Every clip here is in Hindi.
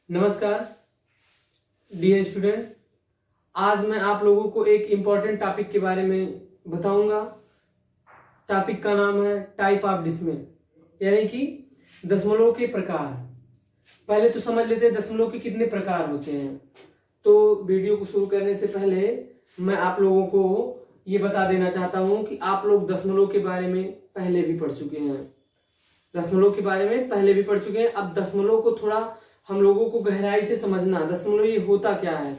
नमस्कार डियर स्टूडेंट। आज मैं आप लोगों को एक इम्पॉर्टेंट टॉपिक के बारे में बताऊंगा। टॉपिक का नाम है टाइप ऑफ डेसिमल, यानी कि दशमलव के प्रकार। पहले तो समझ लेते हैं दशमलव के कितने प्रकार होते हैं। तो वीडियो को शुरू करने से पहले मैं आप लोगों को ये बता देना चाहता हूं कि आप लोग दशमलव के बारे में पहले भी पढ़ चुके हैं। अब दशमलव को थोड़ा हम लोगों को गहराई से समझना। दशमलव ये होता क्या है।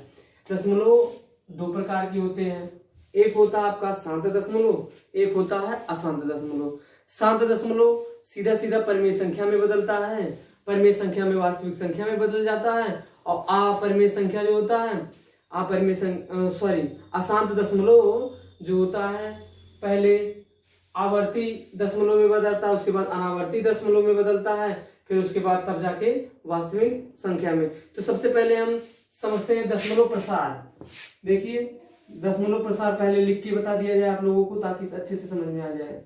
दशमलव दो प्रकार के होते हैं। एक होता है आपका शांत दशमलव, एक होता है अशांत दशमलव। शांत दशमलव सीधा सीधा परिमेय संख्या में बदलता है, परिमेय संख्या में वास्तविक संख्या में बदल जाता है। और अपरिमेय संख्या जो होता है अशांत दशमलव जो होता है पहले आवर्ती दशमलव में बदलता है, उसके बाद अनावर्ती दशमलव में बदलता है, फिर उसके बाद तब जाके वास्तविक संख्या में। तो सबसे पहले हम समझते हैं दशमलव प्रसार। देखिए दशमलव प्रसार पहले लिख के बता दिया जाए आप लोगों को, ताकि अच्छे से समझ में आ जाए।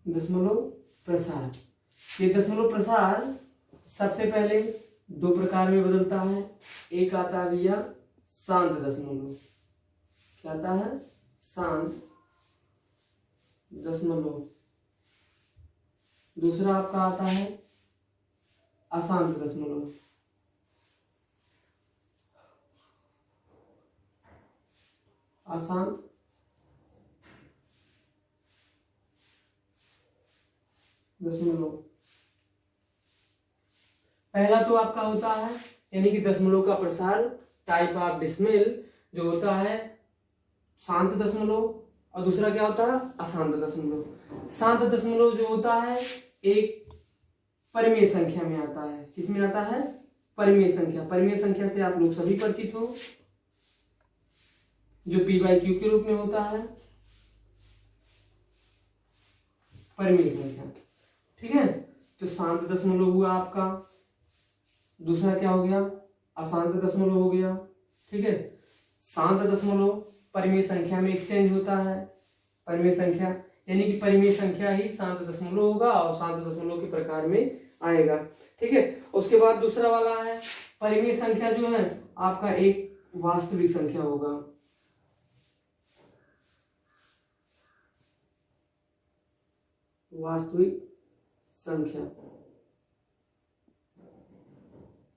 दशमलव प्रसार, ये दशमलव प्रसार सबसे पहले दो प्रकार में बदलता है। एक आता है भैया शांत दशमलव। क्या आता है? शांत दशमलव। दूसरा आपका आता है अशांत दशमलव। अशांत दशमलव। पहला तो आपका होता है यानी कि दशमलव का प्रसार टाइप ऑफ डेसिमल जो होता है शांत दशमलव, और दूसरा क्या होता है? अशांत दशमलव। शांत दशमलव जो होता है एक परिमेय संख्या में आता है। किसमें आता है? परिमेय संख्या। परिमेय संख्या से आप लोग सभी परिचित हो, जो p/q के रूप में होता है, परिमेय संख्या। ठीक है, तो शांत दशमलव हुआ आपका। दूसरा क्या हो गया? अशांत दशमलव हो गया। ठीक है, शांत दशमलव परिमेय संख्या में एक्सचेंज होता है। परिमेय संख्या यानी कि परिमेय संख्या ही शांत दशमलव होगा और शांत दशमलव के प्रकार में आएगा। ठीक है, उसके बाद दूसरा वाला है परिमेय संख्या जो है आपका एक वास्तविक संख्या होगा। वास्तविक संख्या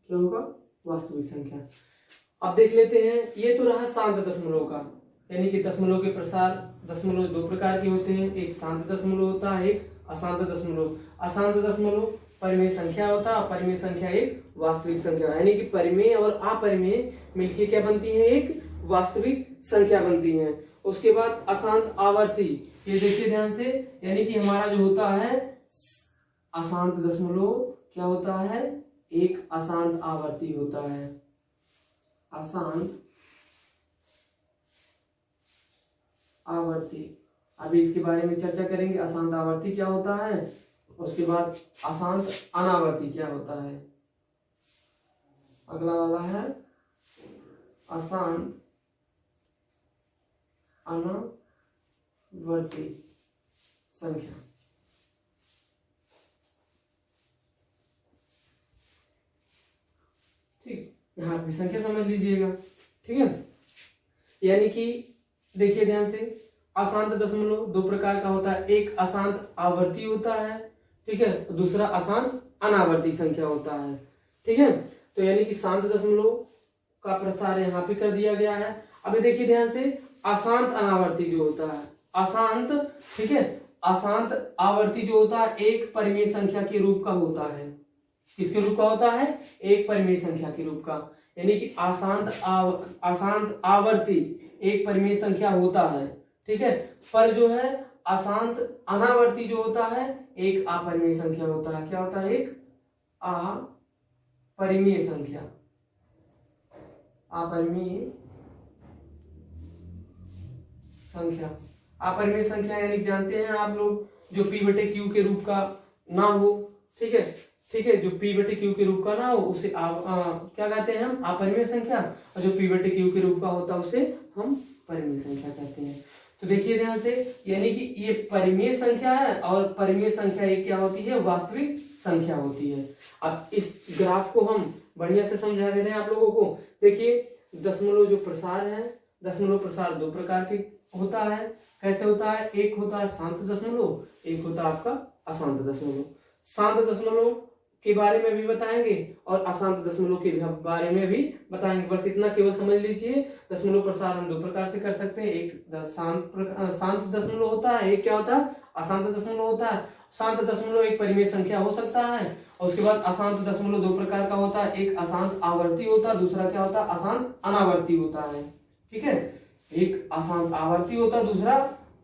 क्या होगा? वास्तविक संख्या। अब देख लेते हैं, ये तो रहा शांत दशमलव का, यानी कि दशमलव के प्रसार। दशमलव दो प्रकार के होते हैं, एक शांत दशमलव होता है, एक अशांत दशमलव। अशांत दशमलव परिमेय संख्या होता है, परिमेय संख्या एक वास्तविक संख्या, यानी कि परिमेय और अपरिमेय मिलके क्या बनती है? एक वास्तविक संख्या बनती है। उसके बाद अशांत आवर्ती, ये देखिए ध्यान से, यानी कि हमारा जो होता है अशांत दशमलव क्या होता है? एक अशांत आवर्ती होता है। अशांत आवर्ती, अभी इसके बारे में चर्चा करेंगे। अशांत आवर्ती क्या होता है, उसके बाद अशांत अनावर्ती क्या होता है। अगला वाला है अशांत अनावर्ती संख्या। ठीक, यहां भी संख्या समझ लीजिएगा। ठीक है, यानी कि देखिए ध्यान से, अशांत दशमलव दो प्रकार का होता है, एक अशांत आवर्ती होता है, ठीक है, दूसरा अशांत अनावर्ती संख्या होता है। ठीक है, तो यानी कि शांत दशमलव का प्रसार यहाँ पे कर दिया गया है। अभी देखिए ध्यान से, अशांत अनावर्ती जो होता है, अशांत, ठीक है, अशांत आवर्ती जो होता है एक परिमेय संख्या के रूप का होता है। किसके रूप का होता है? एक परिमेय संख्या के रूप का, यानी कि अशांत आवर्ती एक परिमेय संख्या होता है। ठीक है, पर जो है अशांत अनावर्ती जो होता है एक अपरिमेय संख्या होता है। क्या होता है? एक अपरिमेय संख्या। अपरिमेय संख्या, अपरिमेय संख्या यानी जानते हैं आप लोग, जो p/q के रूप का ना हो। ठीक है, ठीक है, जो p बटे q के रूप का ना हो उसे क्या कहते हैं हम, अपरिमेय संख्या, और जो p बटे q के रूप का होता है उसे हम परिमेय संख्या कहते हैं। तो देखिए ध्यान से, यानी कि ये परिमेय संख्या है और परिमेय संख्या ये क्या होती है, वास्तविक संख्या होती है। अब इस ग्राफ को हम बढ़िया से समझा दे रहे हैं आप लोगों को। देखिए दशमलव जो प्रसार है, दशमलव प्रसार दो प्रकार के होता है। कैसे होता है, एक होता है शांत दशमलव, एक होता है आपका अशांत दशमलव। शांत दशमलव के बारे में भी बताएंगे और अशांत दशमलव के बारे में भी बताएंगे। बस इतना केवल समझ लीजिए, दशमलव प्रसार हम दो प्रकार से कर सकते हैं। एक शांत दशमलव होता है, एक क्या होता है, अशांत दशमलव होता है। शांत दशमलव एक परिमेय संख्या हो सकता है, और उसके बाद अशांत दशमलव दो प्रकार का होता है, एक अशांत आवर्ती होता है, दूसरा क्या होता है, अशांत अनावर्ती होता है। ठीक है, एक अशांत आवर्ती होता है, दूसरा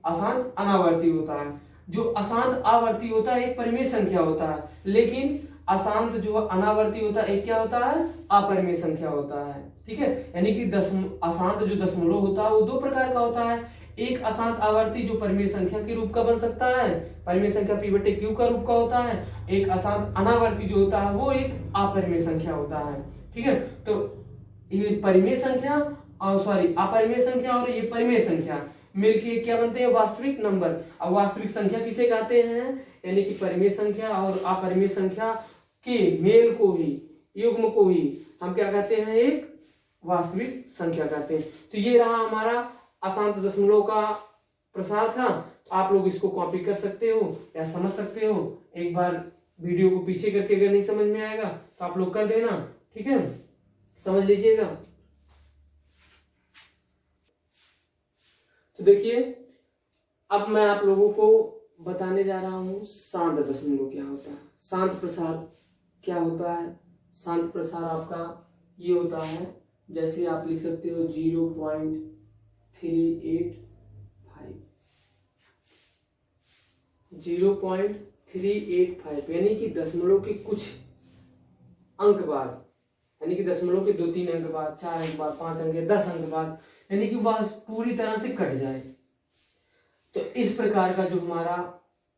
अशांत अनावर्ती होता है। जो अशांत आवर्ती होता है एक परिमेय संख्या होता है, लेकिन अशांत जो अनावर्ती होता है एक क्या होता है, अपरिमेय संख्या होता है। ठीक है, यानी कि अशांत जो दशमलव होता है वो दो प्रकार का होता है। एक अशांत आवर्ती जो परिमेय संख्या के रूप का बन सकता है, परिमेय संख्या p बटे q का रूप का होता है। एक अशांत अनावर्ती जो होता है वो एक अपरिमेय संख्या होता है। ठीक है, तो ये परिमेय संख्या अपरिमेय संख्या और ये परिमेय संख्या मिलके क्या बनते हैं, वास्तविक नंबर। अब वास्तविक संख्या किसे कहते हैं, यानी कि परिमेय संख्या और अपरिमेय संख्या के मेल को ही, युग्म को ही हम क्या कहते हैं, एक वास्तविक संख्या कहते हैं। तो ये रहा हमारा अशांत दशमलव का प्रसार था। तो आप लोग इसको कॉपी कर सकते हो या समझ सकते हो। एक बार वीडियो को पीछे करके अगर नहीं समझ में आएगा तो आप लोग कर देना। ठीक है, समझ लीजिएगा। तो देखिए अब मैं आप लोगों को बताने जा रहा हूं शांत दशमलव क्या होता है, शांत प्रसार क्या होता है। शांत प्रसार आपका ये होता है, जैसे आप लिख सकते हो 0.385 यानी कि दशमलव के कुछ अंक बाद, यानी कि दशमलव के 2-3 अंक बाद, 4 अंक बाद, 5 अंक, 10 अंक बाद, यानी कि वह पूरी तरह से कट जाए। तो इस प्रकार का जो हमारा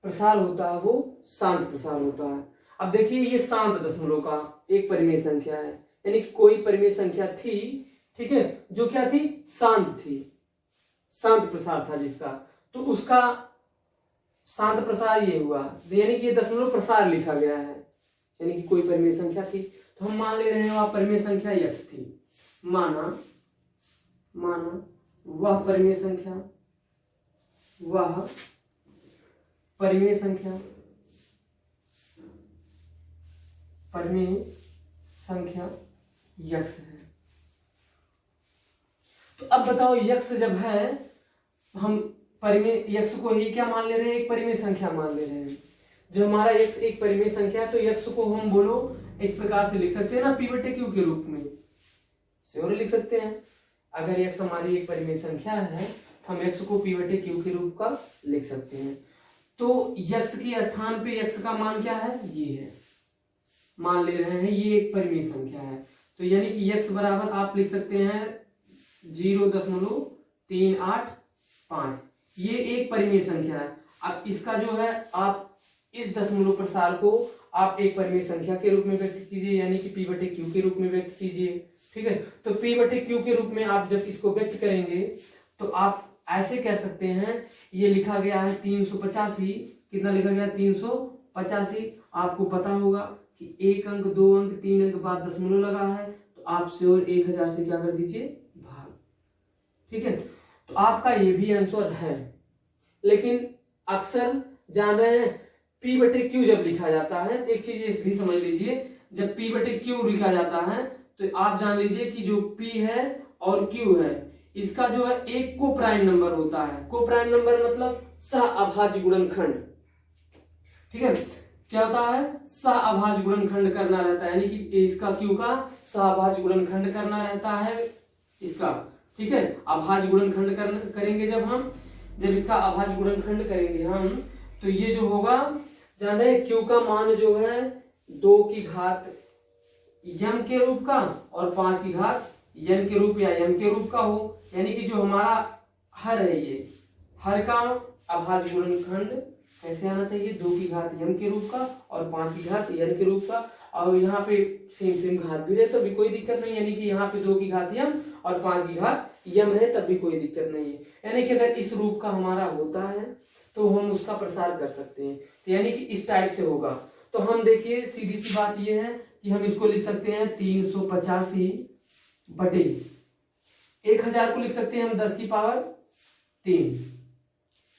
प्रसार होता है वो शांत प्रसार होता है। अब देखिए ये शांत दशमलव का एक परिमेय संख्या है, यानी कि कोई परिमेय संख्या थी, ठीक है, जो क्या थी, शांत थी, शांत प्रसार था जिसका, तो उसका शांत प्रसार ये हुआ, यानी कि ये दशमलव प्रसार लिखा गया है। यानी कि कोई परिमेय संख्या थी, तो हम मान ले रहे हैं वह परिमेय संख्या x थी। माना वह परिमेय संख्या x है। तो अब बताओ x जब है, हम परिमेय x को ही क्या मान ले रहे हैं, एक परिमेय संख्या मान ले रहे हैं। जो हमारा x एक परिमेय संख्या है, तो x को हम बोलो इस प्रकार से लिख सकते हैं ना, p बटे q के रूप में श्योर लिख सकते हैं। अगर x हमारी एक परिमेय संख्या है तो हम x को p बटे q के रूप का लिख सकते हैं। तो x के स्थान पे x का मान क्या है, ये है, मान ले रहे हैं ये एक परिमेय संख्या है। तो यानी कि x बराबर आप लिख सकते हैं 0.385, ये एक परिमेय संख्या है। अब इसका जो है आप इस दशमलव प्रसार को आप एक परिमेय संख्या के रूप में व्यक्त कीजिए, यानी कि p बटे q के रूप में व्यक्त कीजिए। ठीक है, तो p बटे q के रूप में आप जब इसको व्यक्त करेंगे तो आप ऐसे कह सकते हैं, ये लिखा गया है 385, कितना लिखा गया 385। आपको पता होगा कि 1 अंक 2 अंक 3 अंक बाद दशमलव लगा है, तो आप श्योर 1000 से क्या कर दीजिए, भाग। ठीक है, तो आपका ये भी आंसर है। लेकिन अक्सर जान रहे हैं p बटे q जब लिखा जाता है, एक चीज इस भी समझ लीजिए, जब p बटे q लिखा जाता है तो आप जान लीजिए कि जो p है और q है, इसका जो है एक को प्राइम नंबर होता है। को प्राइम नंबर मतलब सह अभाज्य गुणनखंड। ठीक है, क्या होता है, सह अभाज्य गुणनखंड करना रहता है, यानी कि इसका q का सह अभाज्य गुणनखंड करना रहता है इसका। ठीक है, अभाज्य गुणनखंड करेंगे जब इसका अभाज्य गुणनखंड करेंगे हम, तो ये जो होगा, जान रहे q का मान जो है 2 की घात m के रूप का और 5 की घात n के रूप या m के रूप का हो। यानी कि जो हमारा हर है, ये हर का अभाज्य गुणनखंड कैसे आना चाहिए, 2 की घात m के रूप का और 5 की घात n के रूप का, और यहाँ पे सेम घात भी रहे तो भी कोई दिक्कत नहीं, यानी कि यहाँ पे 2 की घात m और 5 की घात m रहे तब भी कोई दिक्कत नहीं है। यानी कि अगर इस रूप का हमारा होता है तो हम उसका प्रसार कर सकते हैं, तो यानी कि इस टाइप से होगा। तो हम देखिए सीधी सी बात ये है कि हम इसको लिख सकते हैं 385 बटे 1000 को लिख सकते हैं हम 10 की पावर 3।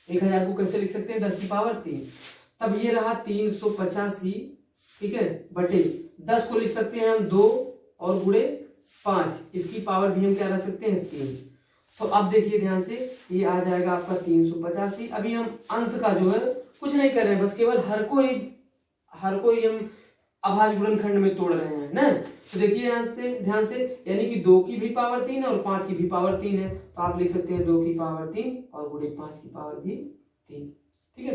1000 को कैसे लिख सकते हैं 10 की पावर 3। तब ये रहा 385, ठीक है, बटे 10 को लिख सकते हैं हम 2 और गुणे 5, इसकी पावर भी हम क्या रख सकते हैं 3। तो अब देखिए ध्यान से, ये आ जाएगा आपका 385। अभी हम अंश का जो है कुछ नहीं कर रहे हैं, बस केवल हर कोई हम अभाज्य गुणनखंड में तोड़ रहे हैं ना। तो देखिए ध्यान से, यानी कि 2 की भी पावर 3 है और 5 की भी पावर 3 है, तो आप लिख सकते हैं 2 की पावर 3 और गुणे 5 की पावर भी 3, ठीक है।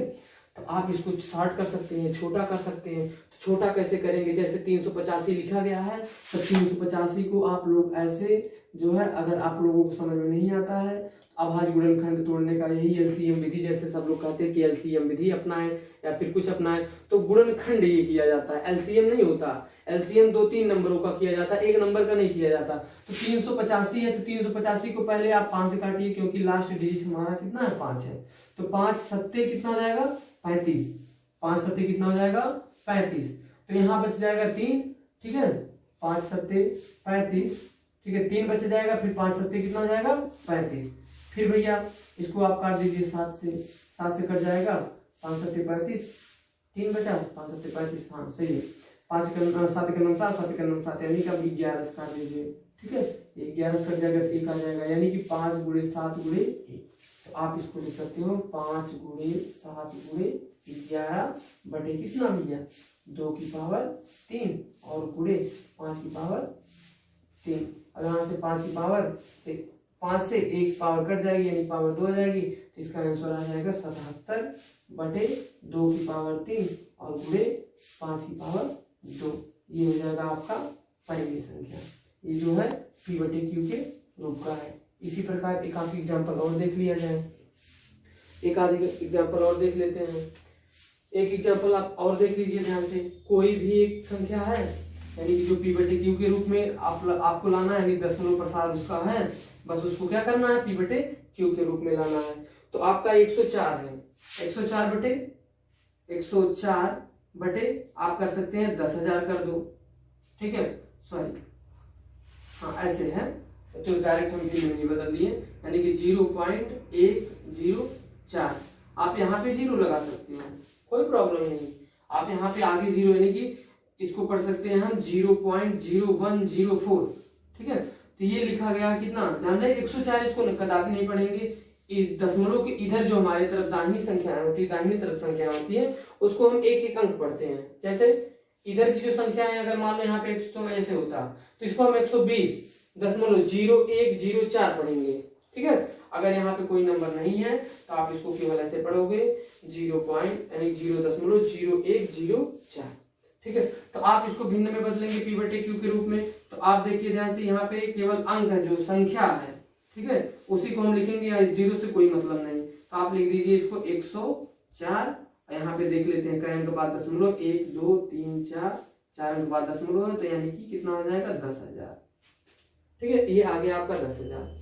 तो आप इसको शॉर्ट कर सकते हैं, छोटा कर सकते हैं। तो छोटा कैसे करेंगे, जैसे 385 लिखा गया है तो 385 को आप लोग ऐसे जो है, अगर आप लोगों को समझ में नहीं आता है अभाज्य गुणनखंड तोड़ने का यही एलसीएम विधि, जैसे सब लोग कहते हैं कि एलसीएम विधि अपनाएं या फिर कुछ अपनाएं, तो गुणनखंड ये किया जाता है, एलसीएम नहीं होता। एलसीएम 2-3 नंबरों का किया जाता है, 1 नंबर का नहीं किया जाता। तो 385 है तो 385 को पहले आप 5 से काटिए, क्योंकि लास्ट डिजिट हमारा कितना है 5 है। तो 5 सत्ते कितना हो जाएगा 35, 5 सत्ते कितना हो जाएगा 35। तो यहाँ बच जाएगा 3, ठीक है, 5 सत्ते 35, ठीक है, 3 बच जाएगा, फिर 5 सत्ते कितना हो जाएगा 35। फिर भैया इसको आप काट दीजिए 7 से कट जाएगा, 5 सत्ते 35, 3 बचा, 5 सत्ते 35, हाँ सही है। 5 7 का 9 7, 7 का 9 7, यानी कि अब 11 से काट दीजिए, ठीक है, 11 से कट जाएगा तो 1 आ जाएगा, यानी कि 5 गुणे 7 गुणे 1। तो आप इसको लिख सकते हो 5 गुणे 7 गुणे 11 बटे कितना भैया 2 की पावर 3 और गुणे 5 की पावर 3। अब यहाँ से 5 की पावर से 5 से 1 पावर कट जाएगी, यानी पावर 2 आ जाएगी, तो इसका आंसर आ जाएगा 77 बटे 2 की पावर 3 और गुणे 5 की पावर 2। ये हो जाएगा आपका पहली संख्या, ये जो है P बटे Q के रूप का है। इसी प्रकार एक आध एग्जाम्पल और देख लिया जाए, एक आध एग्जाम्पल और देख लेते हैं। एक एग्जाम्पल आप और देख लीजिए ध्यान से, कोई भी एक संख्या है, यानी कि जो P बटे Q के रूप में आपको लाना है, यानी दशमलव प्रसार उसका है, बस उसको क्या करना है P बटे Q के रूप में लाना है। तो आपका 104 है, 104 बटे आप कर सकते हैं 10,000 कर दो, ठीक है, सॉरी हाँ ऐसे है, तो डायरेक्ट हम भी नहीं बदल दिए, यानी कि 0.104। आप यहाँ पे 0 लगा सकते हो, कोई प्रॉब्लम नहीं। आप यहाँ पे आगे 0, यानी कि इसको पढ़ सकते हैं हम 0.0104, ठीक है। तो ये लिखा गया कितना जान रहे 104, इसको कदापि नहीं पढ़ेंगे। दशमलव के इधर जो हमारे तरफ दाहिनी संख्याएं होती है, दाहिनी तरफ संख्या होती है, उसको हम एक एक अंक पढ़ते हैं। जैसे इधर की जो संख्या है, अगर मान लो यहाँ पे 100 ऐसे होता तो इसको हम 120.0104 पढ़ेंगे, ठीक है। अगर यहाँ पे कोई नंबर नहीं है तो आप इसको केवल ऐसे पढ़ोगे 0.0104, ठीक है। तो आप इसको भिन्न में बदलेंगे P बटे Q के रूप में। तो आप देखिए ध्यान से, यहाँ पे केवल अंक है, जो संख्या है, ठीक है, उसी को हम लिखेंगे, यहाँ 0 से कोई मतलब नहीं। तो आप लिख दीजिए इसको 104, यहाँ पे देख लेते हैं, कई अंक बाद दशमलव, 1 2 3 4 अंक बाद दशमलव है, तो यानी कि कितना हो जाएगा 10,000, ठीक है। ये आ गया आपका 10,000।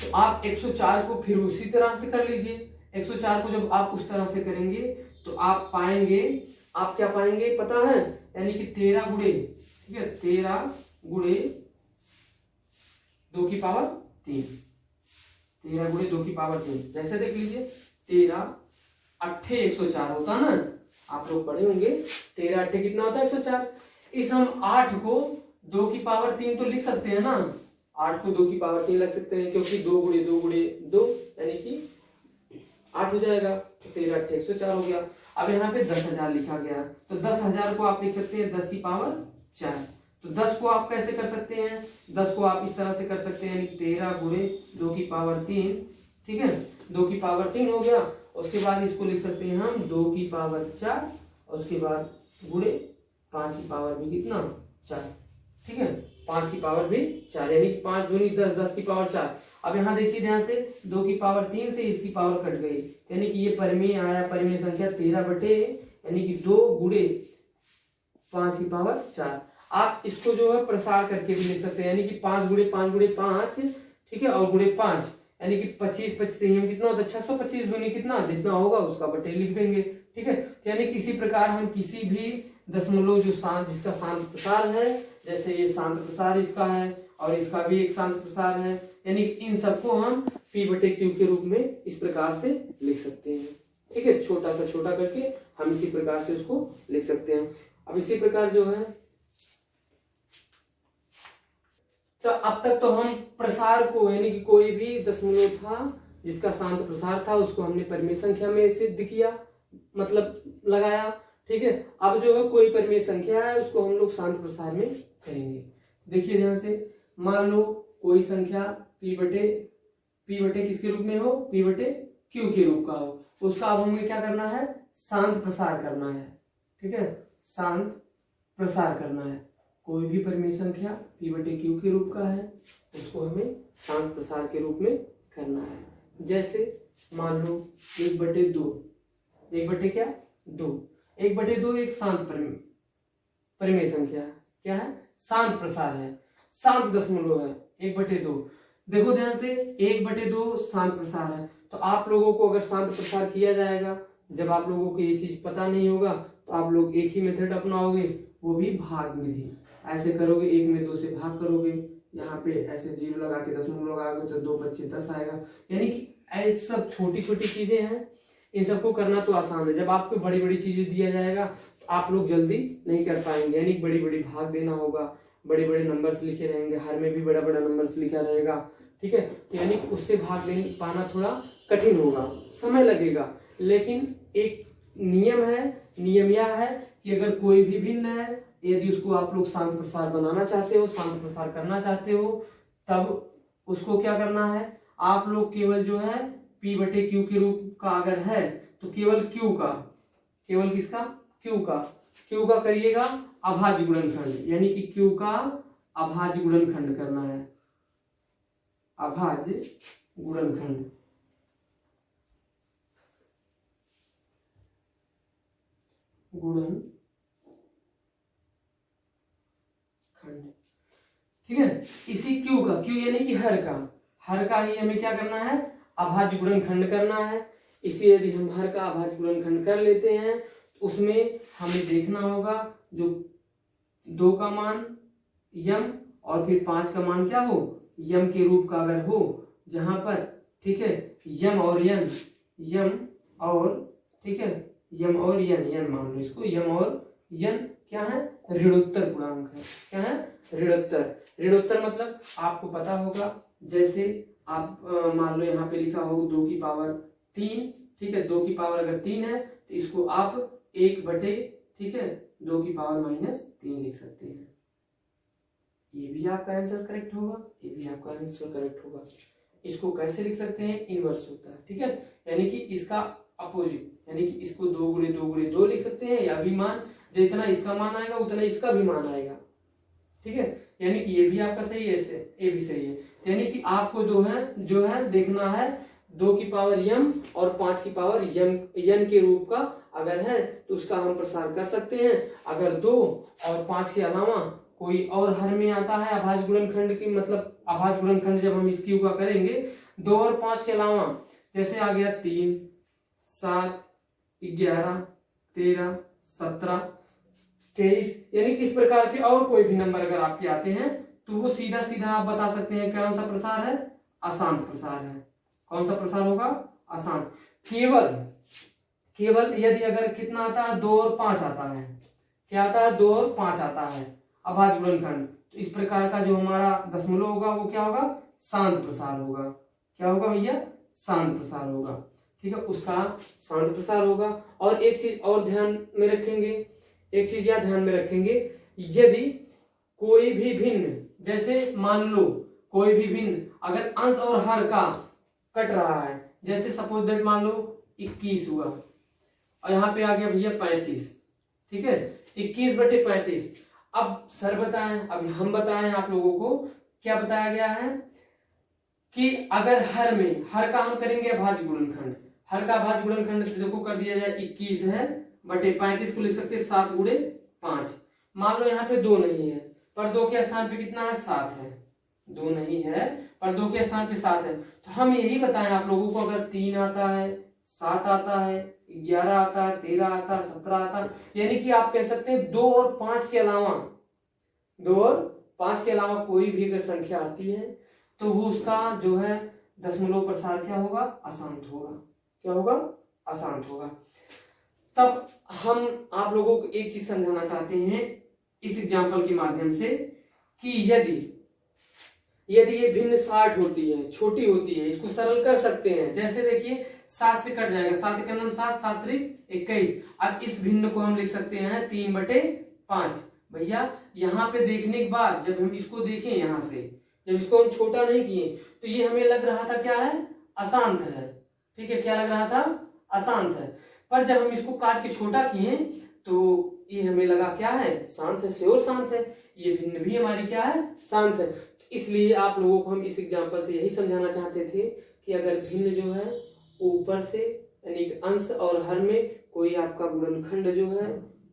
तो आप 104 को फिर उसी तरह से कर लीजिए। 104 को जब आप उस तरह से करेंगे तो आप पाएंगे, आप क्या पाएंगे पता है, यानी कि 13 गुणे, ठीक है, 13 गुणे 2 की पावर 3, 13 गुणे 2 की पावर 3। जैसे देख लीजिए 13 8 104 होता है ना, आप लोग पढ़े होंगे 13 8 कितना होता है 104। इस हम 8 को 2 की पावर 3 तो लिख सकते हैं ना, 8 को 2 की पावर 3 लग सकते हैं, क्योंकि 2 गुणे 2 गुणे 2 यानी कि 8 हो जाएगा। तो 13 8 104 हो गया। अब यहाँ पे 10,000 लिखा गया, तो 10,000 को आप लिख सकते हैं 10 की पावर 4। तो 10 को आप कैसे कर सकते हैं, 10 को आप इस तरह से कर सकते हैं, यानी 13 गुणे 2 की पावर 3, ठीक है, 2 की पावर 3 हो गया। उसके बाद इसको लिख सकते हैं हम 2 की पावर 4, और उसके बाद गुणे 5 की पावर भी कितना 4, ठीक है, 5 की पावर भी 4, यानी 5 दूनी 10, 10 की पावर 4। अब यहाँ देखिए ध्यान से, 2 की पावर 3 से इसकी पावर कट गई, यानी कि ये परिमेय आया, परिमेय संख्या 13 बटे यानी कि 2 गुणे 5 की पावर 4। आप इसको जो है प्रसार करके भी लिख सकते हैं, यानी कि 5 गुणे 5 गुणे 5, ठीक है, और गुणे 5 यानी कि 25, 25 से हम कितना होता है 625 दूनी कितना, जितना होगा उसका बटे लिख देंगे, ठीक है। यानी कि इसी प्रकार हम किसी भी दशमलव जो शांत, जिसका शांत प्रसार है, जैसे ये शांत प्रसार इसका है और इसका भी एक शांत प्रसार है, यानी इन सबको हम p बटे q के रूप में इस प्रकार से लिख सकते हैं, ठीक है। छोटा सा छोटा करके हम इसी प्रकार से उसको लिख सकते हैं। अब इसी प्रकार जो है, तो अब तक तो हम प्रसार को, यानी कि कोई भी दशमलव था जिसका शांत प्रसार था उसको हमने परिमेय संख्या में सिद्ध किया, मतलब लगाया, ठीक है। अब जो है कोई परिमेय संख्या है उसको हम लोग शांत प्रसार में करेंगे। देखिए ध्यान से, मान लो कोई संख्या p बटे किसके रूप में हो, p बटे q के रूप का हो, उसका अब हमें क्या करना है, शांत प्रसार करना है, ठीक है, शांत प्रसार करना है। कोई भी परिमेय संख्या p बटे q के रूप का है उसको हमें शांत प्रसार के रूप में करना है। जैसे मान लो 1/2, 1 क्या 2, 1/2 एक शांत परिमेय संख्या है, क्या है, शांत प्रसार है, शांत दशमलव है 1/2। देखो ध्यान से, 1/2 शांत प्रसार है, तो आप लोगों को अगर शांत प्रसार किया जाएगा, जब आप लोगों को ये चीज पता नहीं होगा तो आप लोग एक ही मेथड अपनाओगे, वो भी भाग विधि। ऐसे करोगे, 1 में 2 से भाग करोगे, यहाँ पे ऐसे 0 लगा के दशमलव लगाओगे तो 2 बच्चे 10 आएगा। यानी कि ऐसे सब छोटी छोटी चीजें हैं, इन सबको करना तो आसान है। जब आपको बड़ी बड़ी चीजें दिया जाएगा तो आप लोग जल्दी नहीं कर पाएंगे, यानी बड़ी बड़ी भाग देना होगा, बड़े बड़े नंबर्स लिखे रहेंगे, हर में भी बड़ा बड़ा नंबर्स लिखा रहेगा, ठीक है। यानी उससे भाग ले पाना थोड़ा कठिन होगा, समय लगेगा। लेकिन एक नियम है, नियम यह है कि अगर कोई भी भिन्न है, यदि उसको आप लोग शांत प्रसार बनाना चाहते हो, शांत प्रसार करना चाहते हो, तब उसको क्या करना है, आप लोग केवल जो है p बटे q के रूप का अगर है तो केवल q का, केवल किसका, q का करिएगा अभाज्य गुणनखंड, यानी कि q का अभाज्य गुणनखंड करना है, अभाज्य गुणनखंड, ठीक है। इसी q का, q यानी कि हर का ही हमें क्या करना है, अभाज्य गुणनखंड करना है। इसे यदि हम हर का अभाज्य गुणनखंड कर लेते हैं तो उसमें हमें देखना होगा जो 2 का मान यम और फिर 5 का मान क्या हो, यम के रूप का अगर हो, जहां पर, ठीक है, यम और यन, ठीक है, यम और यन मान लो इसको, यम और यन क्या है, ऋणोत्तर पूर्णांक है, क्या है, ऋणोत्तर मतलब आपको पता होगा, जैसे आप मान लो यहाँ पे लिखा हो 2 की पावर 3, ठीक है, 2 की पावर अगर 3 है तो इसको आप 1 बटे, ठीक है, 2 की पावर -3 लिख सकते हैं। ये भी आपका आंसर करेक्ट होगा, ये भी आपका आंसर करेक्ट होगा। इसको कैसे लिख सकते हैं, इनवर्स होता है, ठीक है, यानी कि इसका अपोजिट, यानी कि इसको 2 गुणे 2 गुणे 2 लिख सकते हैं, या भी मान जितना इसका मान आएगा उतना इसका भी मान आएगा, ठीक है। यानी कि ये भी आपका सही है, ये भी सही है। यानी कि आपको जो है देखना है 2 की पावर यम और 5 की पावर यन के रूप का अगर है तो उसका हम प्रसार कर सकते हैं। अगर 2 और 5 के अलावा कोई और हर में आता है अभाज्य गुणनखंड की, मतलब अभाज्य गुणनखंड जब हम इस क्यू का करेंगे 2 और 5 के अलावा, जैसे आ गया 3, 7, 11, 13, 17, 23, यानी कि इस प्रकार के और कोई भी नंबर अगर आपके आते हैं तो वो सीधा सीधा आप बता सकते हैं कौन सा प्रसार है, अशांत प्रसार है। कौन सा प्रसार होगा, अशांत। केवल यदि अगर कितना आता है, 2 और 5 आता है, क्या आता है, 2 और 5 आता है अभाज्य गुणनखंड, तो इस प्रकार का जो हमारा दशमलव होगा वो क्या होगा, शांत प्रसार होगा। क्या होगा भैया, शांत प्रसार होगा, ठीक है, उसका शांत प्रसार होगा। और एक चीज और ध्यान में रखेंगे, एक चीज यह ध्यान में रखेंगे, यदि कोई भी भिन्न, जैसे मान लो कोई भी भिन्न अगर अंश और हर का कट रहा है, जैसे सपोज दैट मान लो 21 हुआ और यहाँ पे आ गया भैया 35, ठीक है, 21 बटे 35। अब सर बताएं, अभी हम बताएं आप लोगों को क्या बताया गया है कि अगर हर में, हर का हम करेंगे अभाज्य गुणनखंड, हर का अभाज्य गुणनखंड देखो कर दिया जाए 21 है बटे 35 को लिख सकते हैं 7 गुणे 5। मान लो यहाँ पे 2 नहीं है पर 2 के स्थान पे कितना है 7 है, 2 नहीं है पर 2 के स्थान पे 7 है। तो हम यही बताएं आप लोगों को, अगर 3 आता है, 7 आता है, 11 आता है, 13 आता है, 17 आता है, यानी कि आप कह सकते हैं 2 और 5 के अलावा, 2 और 5 के अलावा कोई भी अगर संख्या आती है तो वो उसका जो है दशमलव प्रसार क्या होगा, अशांत होगा। क्या होगा, अशांत होगा। तब हम आप लोगों को एक चीज समझाना चाहते हैं इस एग्जाम्पल के माध्यम से कि यदि ये भिन्न 60 होती है, छोटी होती है, इसको सरल कर सकते हैं। जैसे देखिए 7 से कट जाएगा, 7 के 7, 7 त्रिक 21। अब इस भिन्न को हम लिख सकते हैं 3/5। भैया यहाँ पे देखने के बाद जब हम इसको देखें, यहाँ से जब इसको हम छोटा नहीं किए तो ये हमें लग रहा था क्या है, अशांत है। ठीक है, क्या लग रहा था, अशांत है। पर जब हम इसको काट के छोटा किए तो ये हमें लगा क्या है, शांत है, श्योर शांत है। ये भिन्न भी हमारी क्या है, शांत है। इसलिए आप लोगों को हम इस एग्जाम्पल से यही समझाना चाहते थे कि अगर भिन्न जो है ऊपर से यानी अंश और हर में कोई आपका गुणनखंड जो है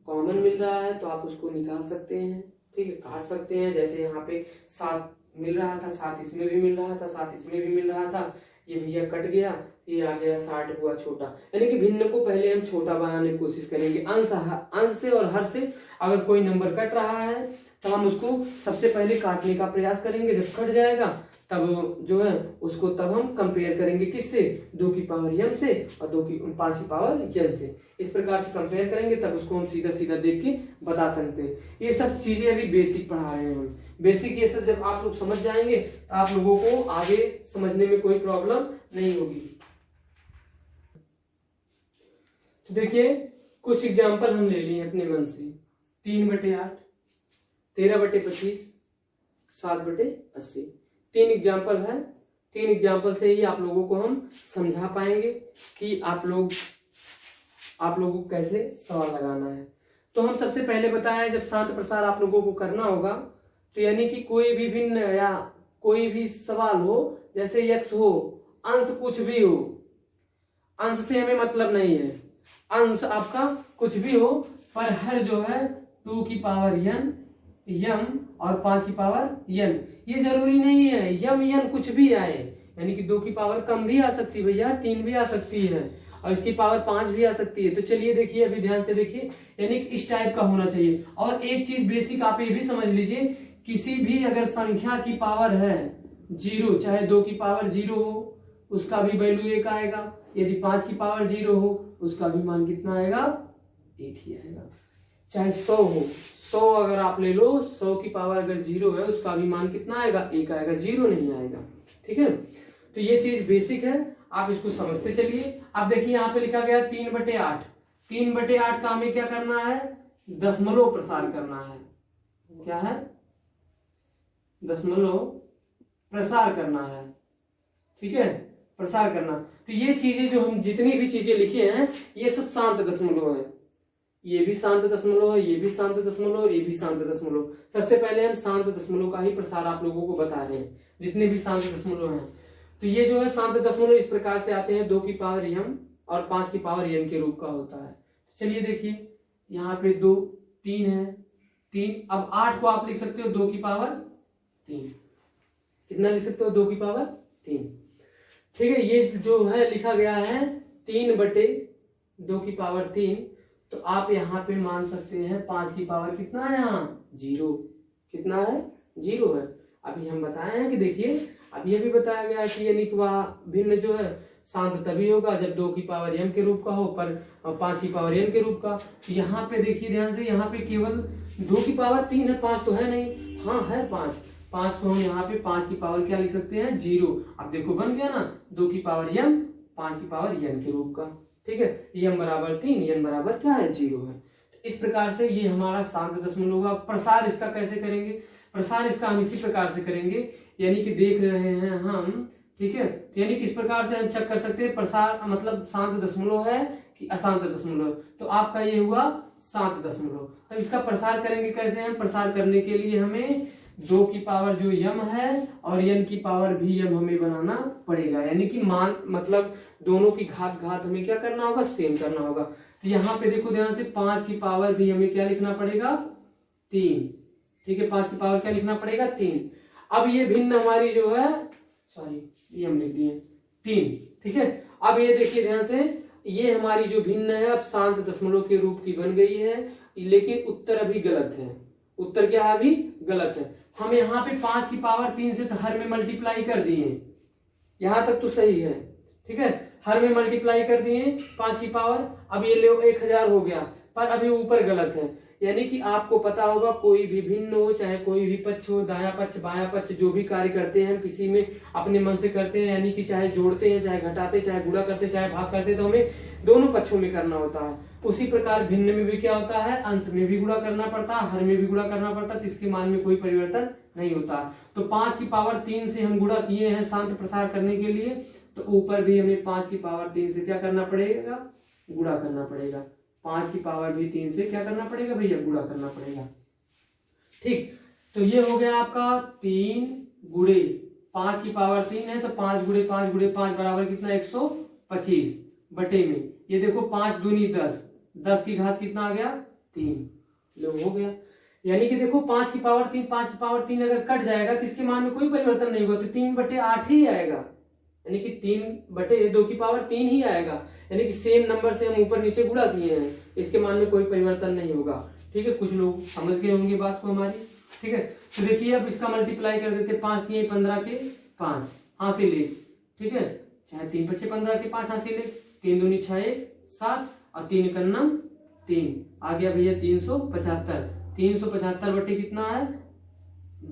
कॉमन मिल रहा है तो आप उसको निकाल सकते हैं। ठीक है, काट सकते हैं। जैसे यहाँ पे 7 मिल रहा था, 7 इसमें भी मिल रहा था, 7 इसमें भी मिल रहा था, ये भैया कट गया, ये आ गया 60 हुआ छोटा। यानी कि भिन्न को पहले हम छोटा बनाने की कोशिश करेंगे। अंश से और हर से अगर कोई नंबर कट रहा है तो हम उसको सबसे पहले काटने का प्रयास करेंगे। जब कट जाएगा तब जो है उसको तब हम कंपेयर करेंगे किससे, 2 की पावर m से और 5 की पावर n से। इस प्रकार से कंपेयर करेंगे तब उसको हम सीधा सीधा देख के बता सकते हैं। ये सब चीजें अभी बेसिक पढ़ा रहे हैं हम। बेसिक ये सब जब आप लोग समझ जाएंगे तो आप लोगों को आगे समझने में कोई प्रॉब्लम नहीं होगी। तो देखिए कुछ एग्जाम्पल हम ले लिए अपने मन से। 3/8, 13/25, 7/80। 3 एग्जाम्पल है। 3 एग्जाम्पल से ही आप लोगों को हम समझा पाएंगे कि आप लोगों को कैसे सवाल लगाना है। तो हम सबसे पहले बताया जब शांत प्रसार आप लोगों को करना होगा तो यानी कि कोई भी भिन्न या कोई भी सवाल हो, जैसे x हो, अंश कुछ भी हो, अंश से हमें मतलब नहीं है, अंश आपका कुछ भी हो, पर हर जो है 2 की पावर n, m और 5 की पावर n। ये जरूरी नहीं है m n कुछ भी आए, यानी कि 2 की पावर कम भी आ सकती है भैया, 3 भी आ सकती है और इसकी पावर 5 भी आ सकती है। तो चलिए देखिए, अभी ध्यान से देखिए, यानी कि इस टाइप का होना चाहिए। और एक चीज बेसिक आप ये भी समझ लीजिए, किसी भी अगर संख्या की पावर है 0, चाहे 2 की पावर 0 हो उसका भी वैल्यू 1 आएगा, यदि 5 की पावर 0 हो उसका भी मान कितना आएगा, 1 ही आएगा। चाहे 100 हो, 100 अगर आप ले लो, 100 की पावर अगर 0 है उसका भी मान कितना आएगा, 1 आएगा, 0 नहीं आएगा। ठीक है, तो ये चीज बेसिक है, आप इसको समझते चलिए। अब देखिए यहाँ पे लिखा गया 3/8। 3/8 का हमें क्या करना है, दशमलव प्रसार करना है। क्या है, दशमलव प्रसार करना है। ठीक है, प्रसार करना। तो ये चीजें जो हम जितनी भी चीजें लिखे हैं ये सब शांत दशमलव है। ये भी शांत दशमलव है, ये भी शांत दशमलव, ये भी शांत दशमलव। सबसे पहले हम शांत दशमलव का ही प्रसार आप लोगों को बता रहे हैं, जितने भी शांत दशमलव हैं। तो ये जो है शांत दशमलव इस प्रकार से आते हैं, 2 की पावर m और 5 की पावर n के रूप का होता है। चलिए देखिए यहाँ पे 2, 3 है, 3। अब 8 को आप लिख सकते हो 2 की पावर 3। कितना लिख सकते हो, 2 की पावर 3। ठीक है, ये जो है लिखा गया है 3/2 की पावर 3। तो आप यहाँ पे मान सकते हैं 5 की पावर कितना है, यहाँ 0। कितना है, 0 है। अभी हम बताए हैं कि देखिए, अब ये भी बताया गया है कि यानी कि वह भिन्न जो है शांत तभी होगा जब 2 की पावर m के रूप का हो, पर 5 की पावर n के रूप का। तो यहाँ पे देखिए ध्यान से, यहाँ पे केवल 2 की पावर 3 है, 5 तो है नहीं। हाँ है 5 को हम यहाँ पे 5 की पावर क्या लिख सकते हैं, 0। अब देखो बन गया ना, 2 की पावर m, 5 की पावर n के रूप का। ठीक है, m बराबर 3, n बराबर क्या है, 0 है। तो इस प्रकार से ये हमारा शांत दशमलव होगा। प्रसार इसका कैसे करेंगे, प्रसार इसका हम इसी प्रकार से करेंगे, यानी कि देख रहे हैं हम। ठीक है, यानी कि इस प्रकार से हम चेक कर सकते हैं प्रसार मतलब शांत दशमलव है कि अशांत दशमलव। तो आपका ये हुआ 7 दशमलव। तब इसका प्रसार करेंगे कैसे हम? प्रसार करने के लिए हमें 2 की पावर जो यम है और n की पावर भी यम हमें बनाना पड़ेगा, यानी कि मान मतलब दोनों की घात हमें क्या करना होगा? सेम करना होगा। तो यहाँ पे देखो ध्यान से 5 की पावर भी हमें क्या लिखना पड़ेगा? 3। ठीक है, 5 की पावर क्या लिखना पड़ेगा? 3। अब ये भिन्न हमारी जो है, सॉरी ये हम लिख दिए 3। ठीक है, अब ये देखिए ध्यान से, ये हमारी जो भिन्न है अब शांत दशमलव के रूप की बन गई है, लेकिन उत्तर अभी गलत है। उत्तर क्या है? अभी गलत है। हम यहाँ पे 5 की पावर 3 से तो हर में मल्टीप्लाई कर दिए, यहां तक तो सही है। ठीक है, हर में मल्टीप्लाई कर दिए 5 की पावर, अब ये ले 1000 हो गया, पर अभी ऊपर गलत है। यानी कि आपको पता होगा कोई भी भिन्न हो, चाहे कोई भी पक्ष हो, दायां पक्ष बायां पक्ष, जो भी कार्य करते हैं हम किसी में अपने मन से करते हैं, यानी कि चाहे जोड़ते हैं, चाहे घटाते, चाहे गुणा करते, चाहे भाग करते, तो हमें दोनों पक्षों में करना होता है। उसी प्रकार भिन्न में भी क्या होता है? अंश में भी गुणा करना पड़ता है, हर में भी गुणा करना पड़ता है, तो इसके मान में कोई परिवर्तन नहीं होता। तो 5 की पावर 3 से हम गुणा किए हैं शांत प्रसार करने के लिए, तो ऊपर भी हमें 5 की पावर 3 से क्या करना पड़ेगा? गुणा करना पड़ेगा। 5 की पावर भी 3 से क्या करना पड़ेगा भैया? गुणा करना पड़ेगा। ठीक, तो ये हो गया आपका 3 गुणे 5 की पावर 3 है, तो 5 गुणे 5 गुणे 5 बराबर कितना? 125 बटे में ये देखो 5 दूनी 10, 10 की घात कितना आ गया? 3। लो हो गया। यानी कि देखो 5 की पावर 3, 5 की पावर 3 अगर कट जाएगा तो इसके मान में कोई परिवर्तन नहीं होगा, तो 3/8 ही आएगा, यानी कि 3/2 की पावर 3 ही आएगा। यानी कि सेम नंबर से हम ऊपर नीचे गुणा किए हैं, इसके मान में कोई परिवर्तन नहीं होगा। ठीक है, कुछ लोग समझ गए होंगे बात को हमारी। ठीक है, तो देखिए अब इसका मल्टीप्लाई कर देते, 5 3 15 के 5 हासिल 1। ठीक है, चाहे 3 5 15 के 5 हासिल 1, 3 दूनी 6 7 और 3 कन्नम 3 आ गया भैया 375। 375 बटे कितना है?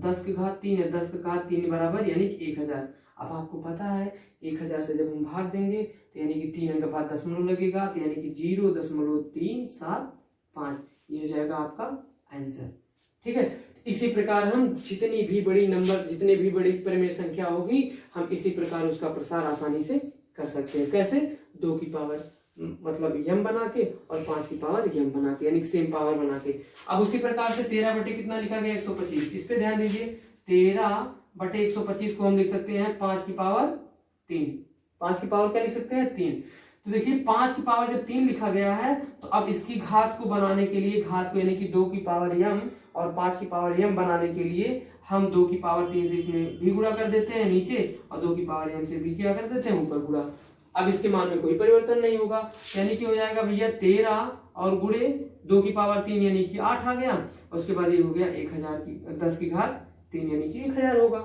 10 की घात 3 है, 10 की घात 3 बराबर यानी कि 1000। अब आपको पता है 1000 से जब हम भाग देंगे तो यानी कि 3 अंक के बाद दशमलव लगेगा, तो यानी कि 0.375 ये हो जाएगा आपका आंसर। ठीक है, इसी प्रकार हम जितनी भी बड़ी नंबर, जितने भी बड़ी परिमेय संख्या होगी, हम इसी प्रकार उसका प्रसार आसानी से कर सकते हैं। कैसे? 2 की पावर मतलब यम बना के और 5 की पावर यम बना के, यानी सेम पावर बना के। अब उसी प्रकार से 13 बटे कितना लिखा गया? 125। इस पे ध्यान दीजिए, 13 बटे 125 को हम लिख सकते हैं 5 की पावर 3। 5 की पावर क्या लिख सकते हैं? 3। तो देखिए 5 की पावर जब 3 लिखा गया है, तो अब इसकी घात को बनाने के लिए, घात को यानी कि 2 की पावर यम और 5 की पावर यम बनाने के लिए हम 2 की पावर 3 से इसमें भी गुणा कर देते हैं नीचे, और 2 की पावर यम से भी क्या कर देते हैं? ऊपर गुणा। अब इसके मान में कोई परिवर्तन नहीं होगा, यानी कि हो जाएगा भैया 13 और गुणे 2 की पावर 3 यानी कि 8 आ गया, उसके बाद ये हो गया 1000 की 10 की घात 3 यानी कि 1000 होगा।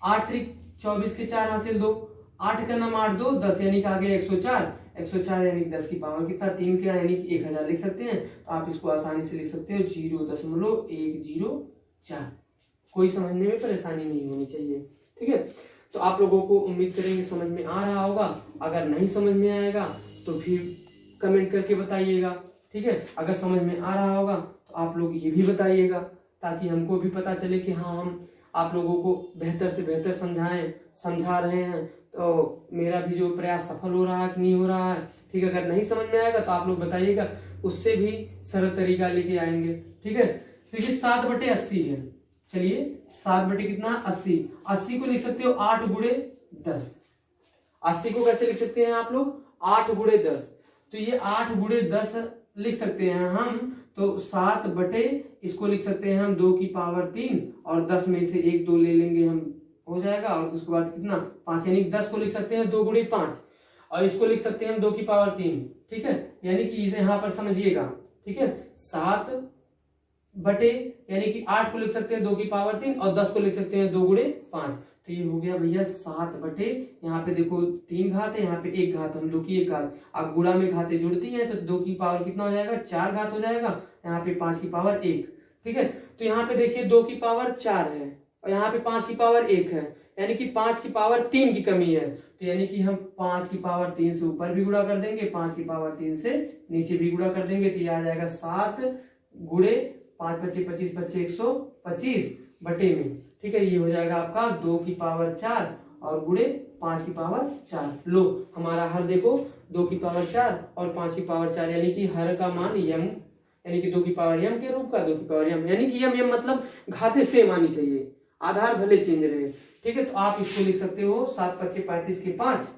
8 3 24 के 4 हासिल 2, 8 का नाम 8 2 10 यानी कि आ गया 104। 104 यानी कि 10 की पावर कितना? 3 क्या यानी कि 1000 लिख सकते हैं। तो आप इसको आसानी से लिख सकते हो 0.104। कोई समझने में परेशानी नहीं होनी चाहिए। ठीक है, तो आप लोगों को उम्मीद करेंगे समझ में आ रहा होगा। अगर नहीं समझ में आएगा तो फिर कमेंट करके बताइएगा। ठीक है, अगर समझ में आ रहा होगा तो आप लोग ये भी बताइएगा, ताकि हमको भी पता चले कि हाँ हम आप लोगों को बेहतर से बेहतर समझा रहे हैं, तो मेरा भी जो प्रयास सफल हो रहा है कि नहीं हो रहा है। ठीक है, अगर नहीं समझ में आएगा तो आप लोग बताइएगा, उससे भी सरल तरीका लेके आएंगे। ठीक है, देखिए 7 बटे 80 है। चलिए 7 बटे कितना? 80। 80 को लिख सकते हो 8 गुणे 10। 80 को कैसे लिख सकते हैं आप लोग? 8 गुणे 10। तो ये 8 गुणे 10 लिख सकते हैं हम, तो 7 बटे इसको लिख सकते हैं हम 2 की पावर 3 और 10 में से 1 2 ले लेंगे हम, हो जाएगा। और उसके बाद कितना? 5 यानी 10 को लिख सकते हैं 2 गुणे 5 और इसको लिख सकते हैं हम 2 की पावर 3। ठीक है, यानी कि इसे यहां पर समझिएगा। ठीक है, 7 बटे यानी कि 8 को लिख सकते हैं 2 की पावर 3 और 10 को लिख सकते हैं 2 गुणे 5। तो ये हो गया भैया 7 बटे, यहाँ पे देखो 3 घात है, यहाँ पे 1 घात, हम 2 की 1 घात। अब गुणा में घातें जुड़ती हैं तो 2 की पावर कितना हो जाएगा? 4 घात हो जाएगा, यहाँ पे 5 की पावर 1। ठीक है, तो यहाँ पे देखिए 2 की पावर 4 है और यहाँ पे 5 की पावर 1 है, यानी कि 5 की पावर 3 की कमी है। तो यानी कि हम 5 की पावर 3 से ऊपर भी गुणा कर देंगे, 5 की पावर 3 से नीचे भी गुणा कर देंगे, तो ये आ जाएगा 7 गुणे 5 25 25 25 125 बटे में। ठीक है, ये हो जाएगा आपका 2 की पावर 4 और गुणे 5 की पावर 4। लो हमारा हर देखो 2 की पावर 4 और 5 की पावर 4, यानी कि हर का मान यम, यानी कि 2 की पावर यम के रूप का, 2 की पावर यम, यानी कि यम यम मतलब घातें सेम आनी चाहिए, आधार भले चेंज रहे। ठीक है, तो आप इसको लिख सकते हो 7 × 5 = 35 के 5,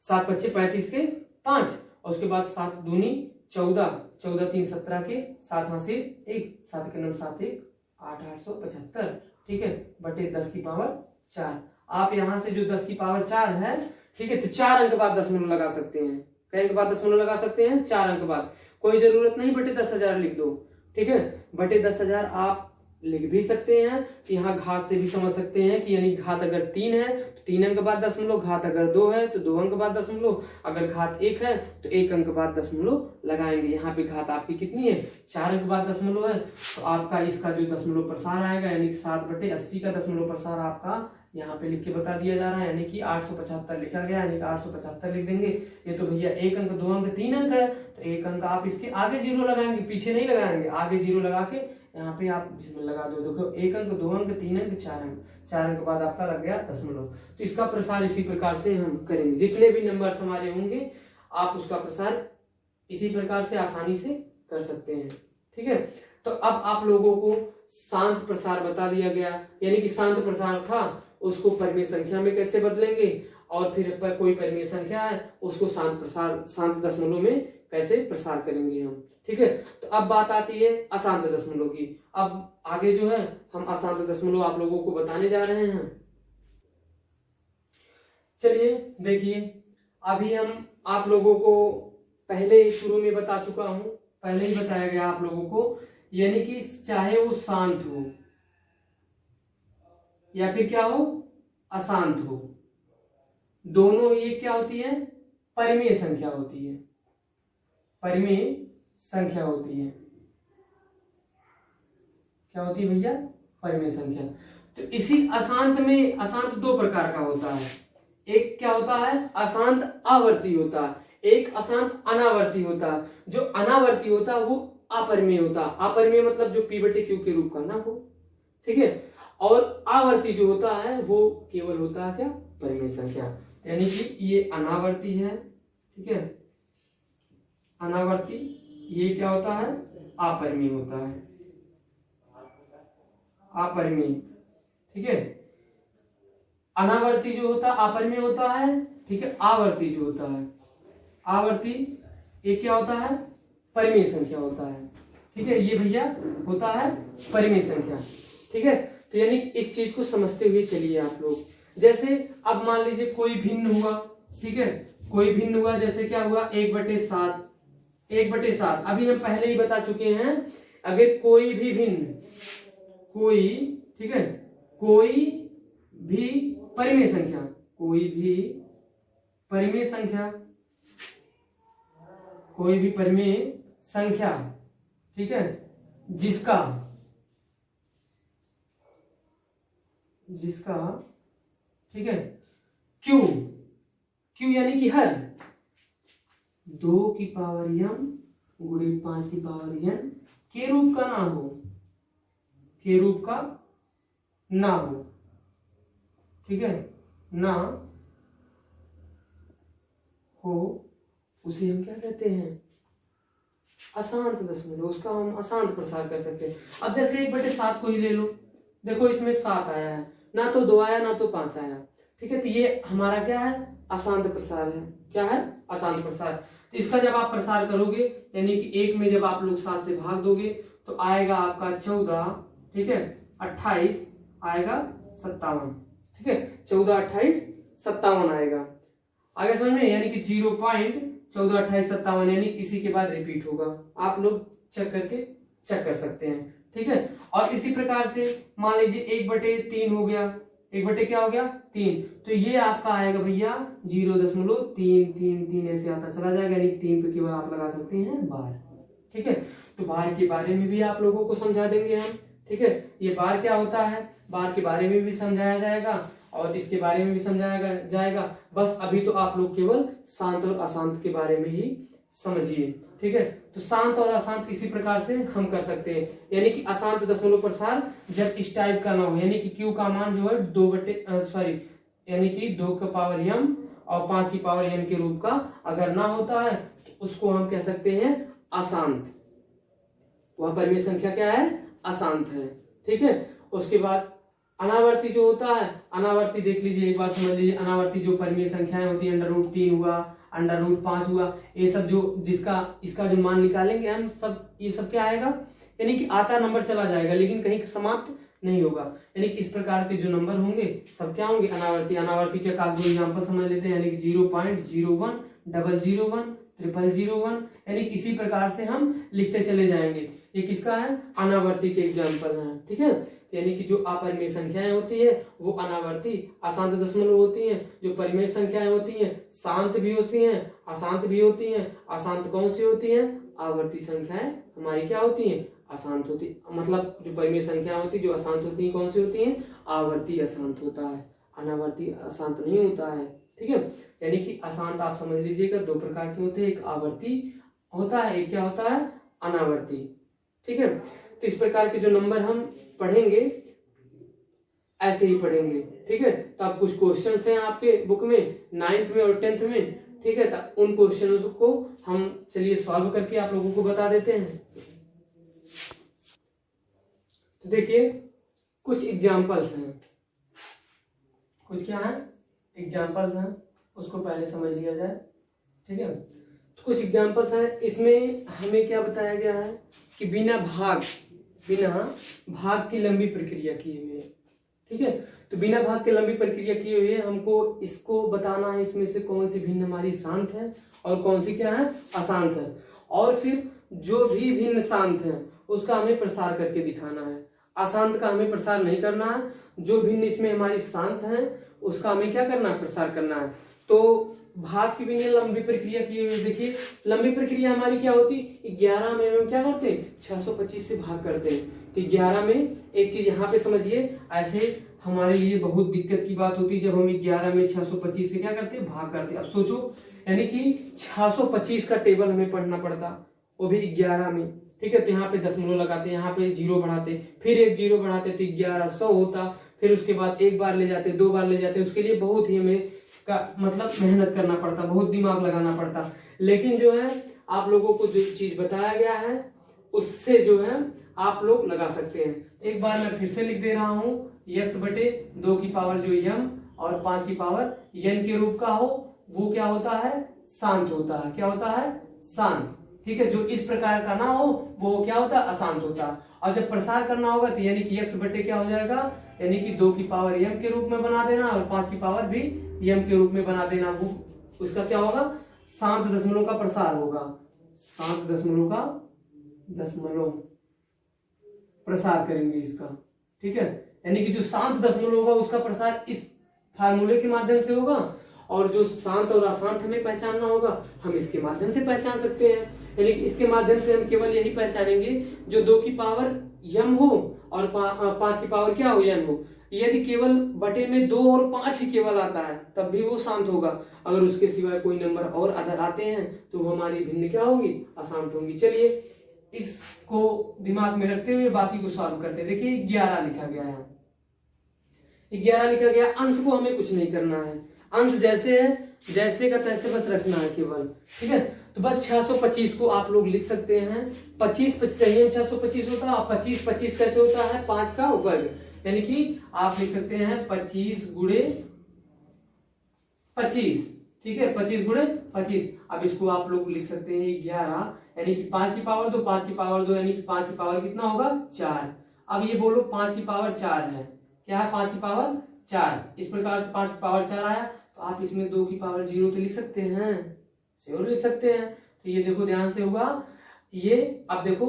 7 × 5 = 35 के 5, और उसके बाद 7 दूनी 14, 14 3 17 के 7 हाथ से 1, 7 के 9 7 1 8 875। ठीक है, बटे 10 की पावर 4। आप यहां से जो 10 की पावर 4 है, ठीक है, तो 4 अंक बाद दशमलव लगा सकते हैं। कई अंक बाद दशमलव लगा सकते हैं? 4 अंक बाद। कोई जरूरत नहीं बटे 10,000 लिख दो। ठीक है, बटे 10,000 आप लिख भी सकते हैं। यहाँ घात से भी समझ सकते हैं कि यानी घात अगर 3 है तो 3 अंक बाद दशमलव, घात अगर 2 है तो 2 अंक बाद दशमलव, अगर घात 1 है तो 1 अंक बाद दशमलव लगाएंगे। यहाँ पे घात आपकी कितनी है? 4 अंक बाद दशमलव है, तो आपका इसका जो दशमलव प्रसार आएगा यानी कि 7/80 का दशमलव प्रसार आपका यहाँ पे लिख के बता दिया जा रहा है, यानी कि 875 लिखा गया, यानी कि 875 लिख देंगे। ये तो भैया 1 अंक 2 अंक 3 अंक है, तो 1 अंक आप इसके आगे 0 लगाएंगे, पीछे नहीं लगाएंगे, आगे 0 लगा के यहाँ पे आप इसमें लगा दो। देखो 1 अंक 2 अंक 3 अंक 4 अंक, 4 अंक बाद आपका लग गया दशमलव। तो इसका प्रसार इसी प्रकार से हम करेंगे। जितने भी नंबर हमारे होंगे आप उसका प्रसार इसी प्रकार से आसानी से कर सकते हैं। ठीक है, तो अब आप लोगों को शांत प्रसार बता दिया गया, यानी कि शांत प्रसार था उसको परिमेय संख्या में कैसे बदलेंगे, और फिर कोई परिमेय संख्या है उसको शांत प्रसार, शांत दशमलव में कैसे प्रसार करेंगे हम। ठीक है, तो अब बात आती है अशांत दशमलव की। अब आगे जो है हम अशांत दशमलव आप लोगों को बताने जा रहे हैं। चलिए देखिए, अभी हम आप लोगों को पहले शुरू में बता चुका हूं, पहले ही बताया गया आप लोगों को, यानी कि चाहे वो शांत हो या फिर क्या हो, अशांत हो, दोनों ये क्या होती है? परिमेय संख्या होती है, परिमेय संख्या होती है। क्या होती है भैया? परिमेय संख्या। तो इसी अशांत में, अशांत 2 प्रकार का होता है। एक क्या होता है? अशांत आवर्ती होता है, एक अशांत अनावर्ती होता है। जो अनावर्ती होता है वो अपरिमेय होता है। अपरिमेय मतलब जो p/q के रूप का ना हो। ठीक है, और आवर्ती जो होता है वो केवल होता है क्या? परिमेय संख्या। यानी कि ये अनावर्ती है। ठीक है, अनावर्ती, ये क्या होता है? अपरिमेय होता है, अपरिमेय। ठीक है, अनावर्ती जो होता है अपरिमेय होता है। ठीक है, आवर्ती जो होता है, आवर्ती, ये क्या होता है? परिमेय संख्या होता है। ठीक है, ये भैया होता है परिमेय संख्या। ठीक है, तो यानी कि इस चीज को समझते हुए चलिए आप लोग। जैसे अब मान लीजिए कोई भिन्न हुआ। ठीक है, कोई भिन्न हुआ, जैसे क्या हुआ? 1/7, 1/7। अभी हम पहले ही बता चुके हैं, अगर कोई भी भिन्न, कोई, ठीक है, कोई भी परिमेय संख्या, कोई भी परिमेय संख्या, कोई भी परिमेय संख्या, ठीक है, जिसका ठीक है क्यू, क्यू यानी कि हर 2 की पावर m गुणे 5 की पावर n के रूप का ना हो, के रूप का ना हो। ठीक है, ना हो, उसे हम क्या कहते हैं? अशांत दशमलव। उसका हम अशांत प्रसार कर सकते हैं। अब जैसे 1/7 को ही ले लो, देखो इसमें 7 आया है, ना तो 2 आया ना तो 5 आया। ठीक है, तो ये हमारा क्या है? अशांत प्रसार है। क्या है? अशांत प्रसार। तो इसका जब आप प्रसार करोगे, यानी कि 1 में जब आप लोग 7 से भाग दोगे तो आएगा आपका 14, ठीक है, 28 आएगा 57। ठीक है, 14 28 57 आएगा। आगे समझ में? यानी कि 0.14 28 57, यानी इसी के बाद रिपीट होगा। आप लोग चेक करके चेक कर सकते हैं। ठीक है, और इसी प्रकार से मान लीजिए 1/3 हो गया, 1 क्या हो गया? 3। तो ये आपका आएगा भैया 0.333 ऐसे आता चला जाएगा, यानी 3 पे केवल आप लगा सकते हैं बार। ठीक है, तो बार के बारे में भी आप लोगों को समझा देंगे हम। ठीक है, ये बार क्या होता है, बार के बारे में भी समझाया जाएगा और इसके बारे में भी समझाया जाएगा। बस अभी तो आप लोग केवल शांत और अशांत के बारे में ही समझिए। ठीक है, तो शांत और अशांत इसी प्रकार से हम कर सकते हैं। यानी कि अशांत दशमलव प्रसार जब इस टाइप का ना हो, यानी कि क्यू का मान जो है यानी कि 2 का पावर m और 5 की पावर n के रूप का अगर ना होता है तो उसको हम कह सकते हैं अशांत। वह परिमेय संख्या क्या है? अशांत है। ठीक है। उसके बाद अनावर्ती जो होता है, अनावर्ती देख लीजिए, एक बार समझ लीजिए, अनावर्ती जो परिमेय संख्याएं होती है, √3 हुआ, √5 हुआ, ये सब जो जिसका इसका जो मान निकालेंगे हम सब, ये सब क्या आएगा? यानी कि आता नंबर चला जाएगा लेकिन कहीं समाप्त नहीं होगा। यानी कि इस प्रकार के जो नंबर होंगे सब क्या होंगे? अनावर्ती। अनावर्ती के कागज एग्जाम्पल समझ लेते हैं, यानी कि 0.01, 001, 0001, यानी किसी प्रकार से हम लिखते चले जाएंगे। ये किसका है? अनावर्ती के एग्जाम्पल हैं। ठीक है। यानी कि जो अपरिमेय संख्याएं होती है वो अनावर्ती अशांत दशमलव होती हैं। जो परिमेय संख्याएं होती हैं शांत भी होती हैं, अशांत भी होती हैं। अशांत कौन सी होती हैं? आवर्ती संख्याएं हमारी क्या होती हैं? अशांत होती। मतलब जो परिमेय संख्या होती है जो अशांत होती है कौन सी होती है? आवर्ती अशांत होता है, अनावर्ती अशांत नहीं होता है। ठीक है। यानी कि अशांत आप समझ लीजिएगा 2 प्रकार के होते हैं, एक आवर्ती होता है, एक क्या होता है? अनावर्ती। ठीक है। तो इस प्रकार के जो नंबर हम पढ़ेंगे ऐसे ही पढ़ेंगे। ठीक है। तो अब कुछ क्वेश्चंस हैं आपके बुक में 9th में और 10th में। ठीक है। तो उन क्वेश्चंस को हम चलिए सॉल्व करके आप लोगों को बता देते हैं। तो देखिए कुछ एग्जांपल्स हैं, कुछ क्या है? एग्जांपल्स हैं, उसको पहले समझ लिया जाए। ठीक है। तो कुछ एग्जांपल्स हैं, इसमें हमें क्या बताया गया है कि बिना भाग की लंबी प्रक्रिया किए हुए। ठीक है। तो बिना भाग के लंबी प्रक्रिया किए हुए हमको इसको बताना है इसमें से कौन सी भिन्न हमारी शांत है और कौन सी क्या है? अशांत है। और फिर जो भी भिन्न शांत है उसका हमें प्रसार करके दिखाना है, अशांत का हमें प्रसार नहीं करना है। जो भिन्न इसमें हमारी शांत है उसका हमें क्या करना है? प्रसार करना है। तो भाग की बिना लंबी प्रक्रिया किए हुए, देखिए लंबी प्रक्रिया हमारी क्या होती? 11 में हम क्या करते हैं? 625 से भाग करते हैं। तो 11 में एक चीज यहाँ पे समझिए, ऐसे हमारे लिए बहुत दिक्कत की बात होती है जब हम 11 में 625 से क्या करते हैं? भाग करते हैं। अब सोचो, यानी कि 625 का टेबल हमें पढ़ना पड़ता, वो भी 11 में। ठीक है। तो यहाँ पे दशमलव लगाते, यहाँ पे 0 बढ़ाते, फिर एक 0 बढ़ाते तो 1100 होता। फिर उसके बाद एक बार ले जाते, 2 बार ले जाते, उसके लिए बहुत ही हमें का मतलब मेहनत करना पड़ता, बहुत दिमाग लगाना पड़ता। लेकिन जो है आप लोगों को जो चीज बताया गया है उससे जो है आप लोग लगा सकते हैं। एक बार मैं फिर से लिख दे रहा हूं, x/2 की पावर जो m और 5 की पावर n के रूप का हो वो क्या होता है? शांत होता है। क्या होता है? शांत। ठीक है। जो इस प्रकार का ना हो वो क्या होता है? अशांत होता है। और जब प्रसार करना होगा तो यानी कि x/, क्या हो जाएगा? यानी कि 2 की पावर m के रूप में बना देना और 5 की पावर भी m के रूप में बना देना। वो उसका क्या होगा? शांत दशमलव का प्रसार होगा, शांत दशमलव का प्रसार करेंगे इसका। ठीक है। यानी कि जो शांत दशमलव होगा उसका प्रसार इस फार्मूले के माध्यम से होगा और जो शांत और अशांत हमें पहचानना होगा हम इसके माध्यम से पहचान सकते हैं। यानी कि इसके माध्यम से हम केवल यही पहचानेंगे जो 2 की पावर m हो और 5 की पावर क्या हो? n हो। यदि केवल बटे में 2 और 5 ही केवल आता है तब भी वो शांत होगा। अगर उसके सिवाय कोई नंबर और अदर आते हैं तो वो हमारी भिन्न क्या होगी? अशांत होंगी। चलिए इसको दिमाग में रखते हुए बाकी को सॉल्व करते हैं। देखिए 11 लिखा गया है, 11 लिखा गया। अंश को हमें कुछ नहीं करना है, अंश जैसे है जैसे का तैसे बस रखना है केवल। ठीक है। तो बस 625 को आप लोग लिख सकते हैं 25 625 होता है। 25 कैसे होता है? 5 का वर्ग, यानी कि आप लिख सकते हैं 25 गुणे 25। ठीक है। 25 गुणे 25। अब इसको आप लोग लिख सकते हैं 11, यानी कि 5 की पावर 2, 5 की पावर 2, यानी कि 5 की पावर कितना होगा? 4। अब ये बोलो 5 की पावर 4 है। क्या है? 5 की पावर 4। इस प्रकार से 5 की पावर 4 आया तो आप इसमें 2 की पावर 0 तो लिख सकते हैं, श्योर लिख सकते हैं। तो ये देखो ध्यान से होगा ये। अब देखो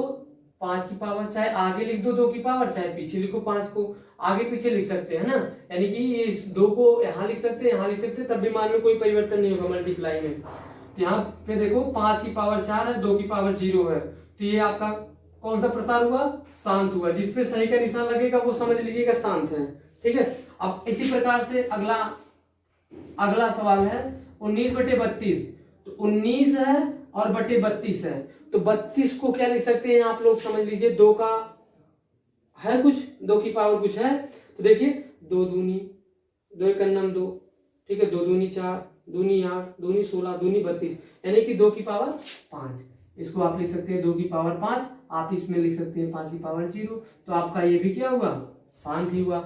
5 की पावर चाहे आगे लिख दो 2 की पावर, चाहे पीछे लिखो 5 को, आगे पीछे लिख सकते हैं ना। यानी कि ये 2 को यहाँ लिख सकते हैं, यहाँ लिख सकते हैं, तब भी मान में कोई परिवर्तन नहीं होगा मल्टीप्लाई में। तो यहाँ पे देखो 5 की पावर 4 है, 2 की पावर 0 है। तो ये आपका कौन सा प्रसार हुआ? शांत हुआ। जिसपे सही का निशान लगेगा वो समझ लीजिएगा शांत है। ठीक है। अब इसी प्रकार से अगला सवाल है 19/32। तो 19 है और बटे 32 है। तो 32 को क्या लिख सकते हैं आप लोग? समझ लीजिए 2 का है कुछ, 2 की पावर कुछ है। तो देखिए 2 दूनी 2 एकम 2, ठीक है, 2 दूनी 4, दूनी 8, दूनी 16, दूनी 32, यानी कि 2 की पावर 5। इसको आप लिख सकते हैं 2 की पावर 5, आप इसमें लिख सकते हैं 5 की पावर 0। तो आपका ये भी क्या हुआ, शांत ही हुआ।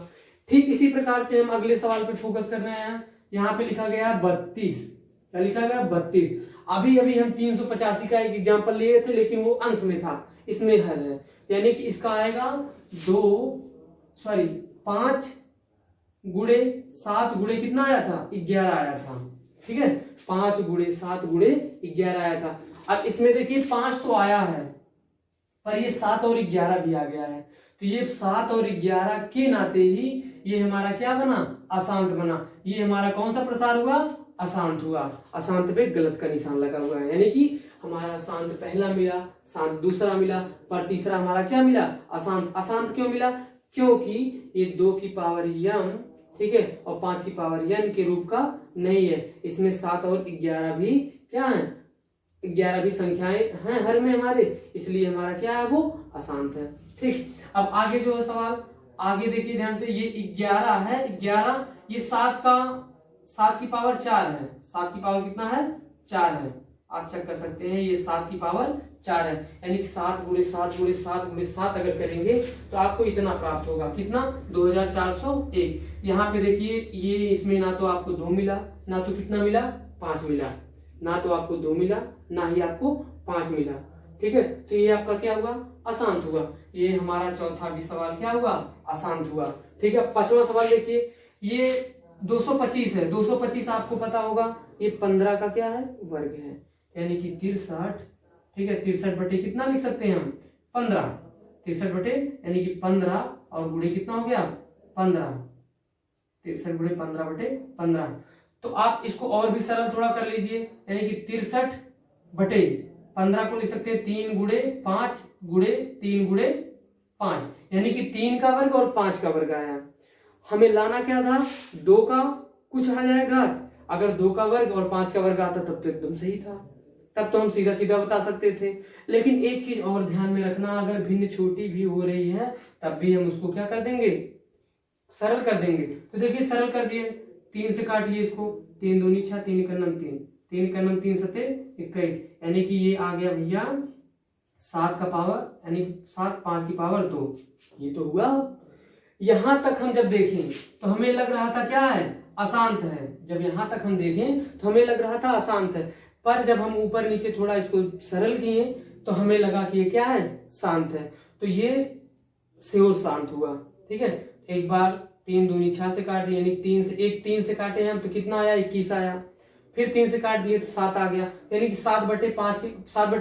ठीक इसी प्रकार से हम अगले सवाल पे फोकस कर रहे हैं। यहाँ पे लिखा गया है 32, क्या लिखा गया 32। अभी अभी हम 385 का एक एग्जाम्पल लिए थे, लेकिन वो अंश में था, इसमें हर है, यानी कि इसका आएगा 5 गुणे 7 गुणे कितना आया था, 11 आया था। ठीक है, 5 गुणे 7 गुणे 11 आया था। अब इसमें देखिए 5 तो आया है, पर ये 7 और 11 भी आ गया है, तो ये 7 और 11 के नाते ही ये हमारा क्या बना, अशांत बना। ये हमारा कौन सा प्रसार हुआ, अशांत हुआ। अशांत पे गलत का निशान लगा हुआ है, यानी कि हमारा शांत पहला मिला, शांत दूसरा मिला, पर तीसरा हमारा क्या मिला, अशांत। अशांत क्यों मिला, क्योंकि ये 2 की पावर यम, ठीक है, और 5 की पावर यन के रूप का नहीं है। इसमें 7 और 11 भी क्या है, 11 भी संख्याएं हैं हर में हमारे, इसलिए हमारा क्या है, वो अशांत है। ठीक, अब आगे जो है सवाल, आगे देखिए ध्यान से, ये 11 है, 11 ये 7 की पावर 4 है। 7 की पावर कितना है, 4 है। आप चेक कर सकते हैं, ये 7 की पावर 4 है, यानी कि 7 गुणे 7 गुणे 7 गुणे 7 अगर करेंगे तो आपको इतना प्राप्त होगा, कितना, 2401। यहाँ पे देखिए ये इसमें ना तो आपको 2 मिला, ना तो कितना मिला, 5 मिला, ना तो आपको 2 मिला, ना ही आपको 5 मिला। ठीक है, तो ये आपका क्या हुआ, अशांत हुआ। ये हमारा चौथा भी सवाल क्या हुआ, अशांत हुआ। ठीक है, 5वां सवाल देखिए, ये 225 है। 225 आपको पता होगा, ये 15 का क्या है, वर्ग है, यानी कि 63। ठीक है, 63 बटे कितना लिख सकते हैं हम, 15। 63 बटे यानी कि 15 और गुणे कितना हो गया, 15। 63 गुणे 15 बटे 15। तो आप इसको और भी सरल थोड़ा कर लीजिए, यानी कि 63 बटे 15 को लिख सकते हैं 3 गुणे 5 गुणे 3 गुणे 5, यानी कि 3 का वर्ग और 5 का वर्ग आया। हमें लाना क्या था, 2 का कुछ आ जाएगा, अगर 2 का वर्ग और 5 का वर्ग आता तब तो एकदम सही था, तब तो हम सीधा सीधा बता सकते थे। लेकिन एक चीज और ध्यान में रखना, अगर भिन्न छोटी भी हो रही है तब भी हम उसको क्या कर देंगे, सरल कर देंगे। तो देखिए सरल कर दिए, 3 से काटिए इसको, 3 दूनी 6, 3 का नम 3, 3 का नम 3 सते 21, यानी कि ये आ गया भैया 7 का पावर, यानी 7 5 की पावर 2। ये तो हुआ। यहां तक हम जब देखें तो हमें लग रहा था क्या है, अशांत है। जब यहां तक हम देखें तो हमें लग रहा था अशांत है, पर जब हम ऊपर नीचे थोड़ा इसको सरल किए तो हमें लगा कि ये क्या है, शांत है। तो ये श्योर शांत हुआ। ठीक है, एक बार 3 दूनी 6 से काट दिए, यानी 3 से काटे हम तो कितना आया, 21 आया। फिर 3 से काट दिए तो 7 आ गया, यानी कि 7 बटे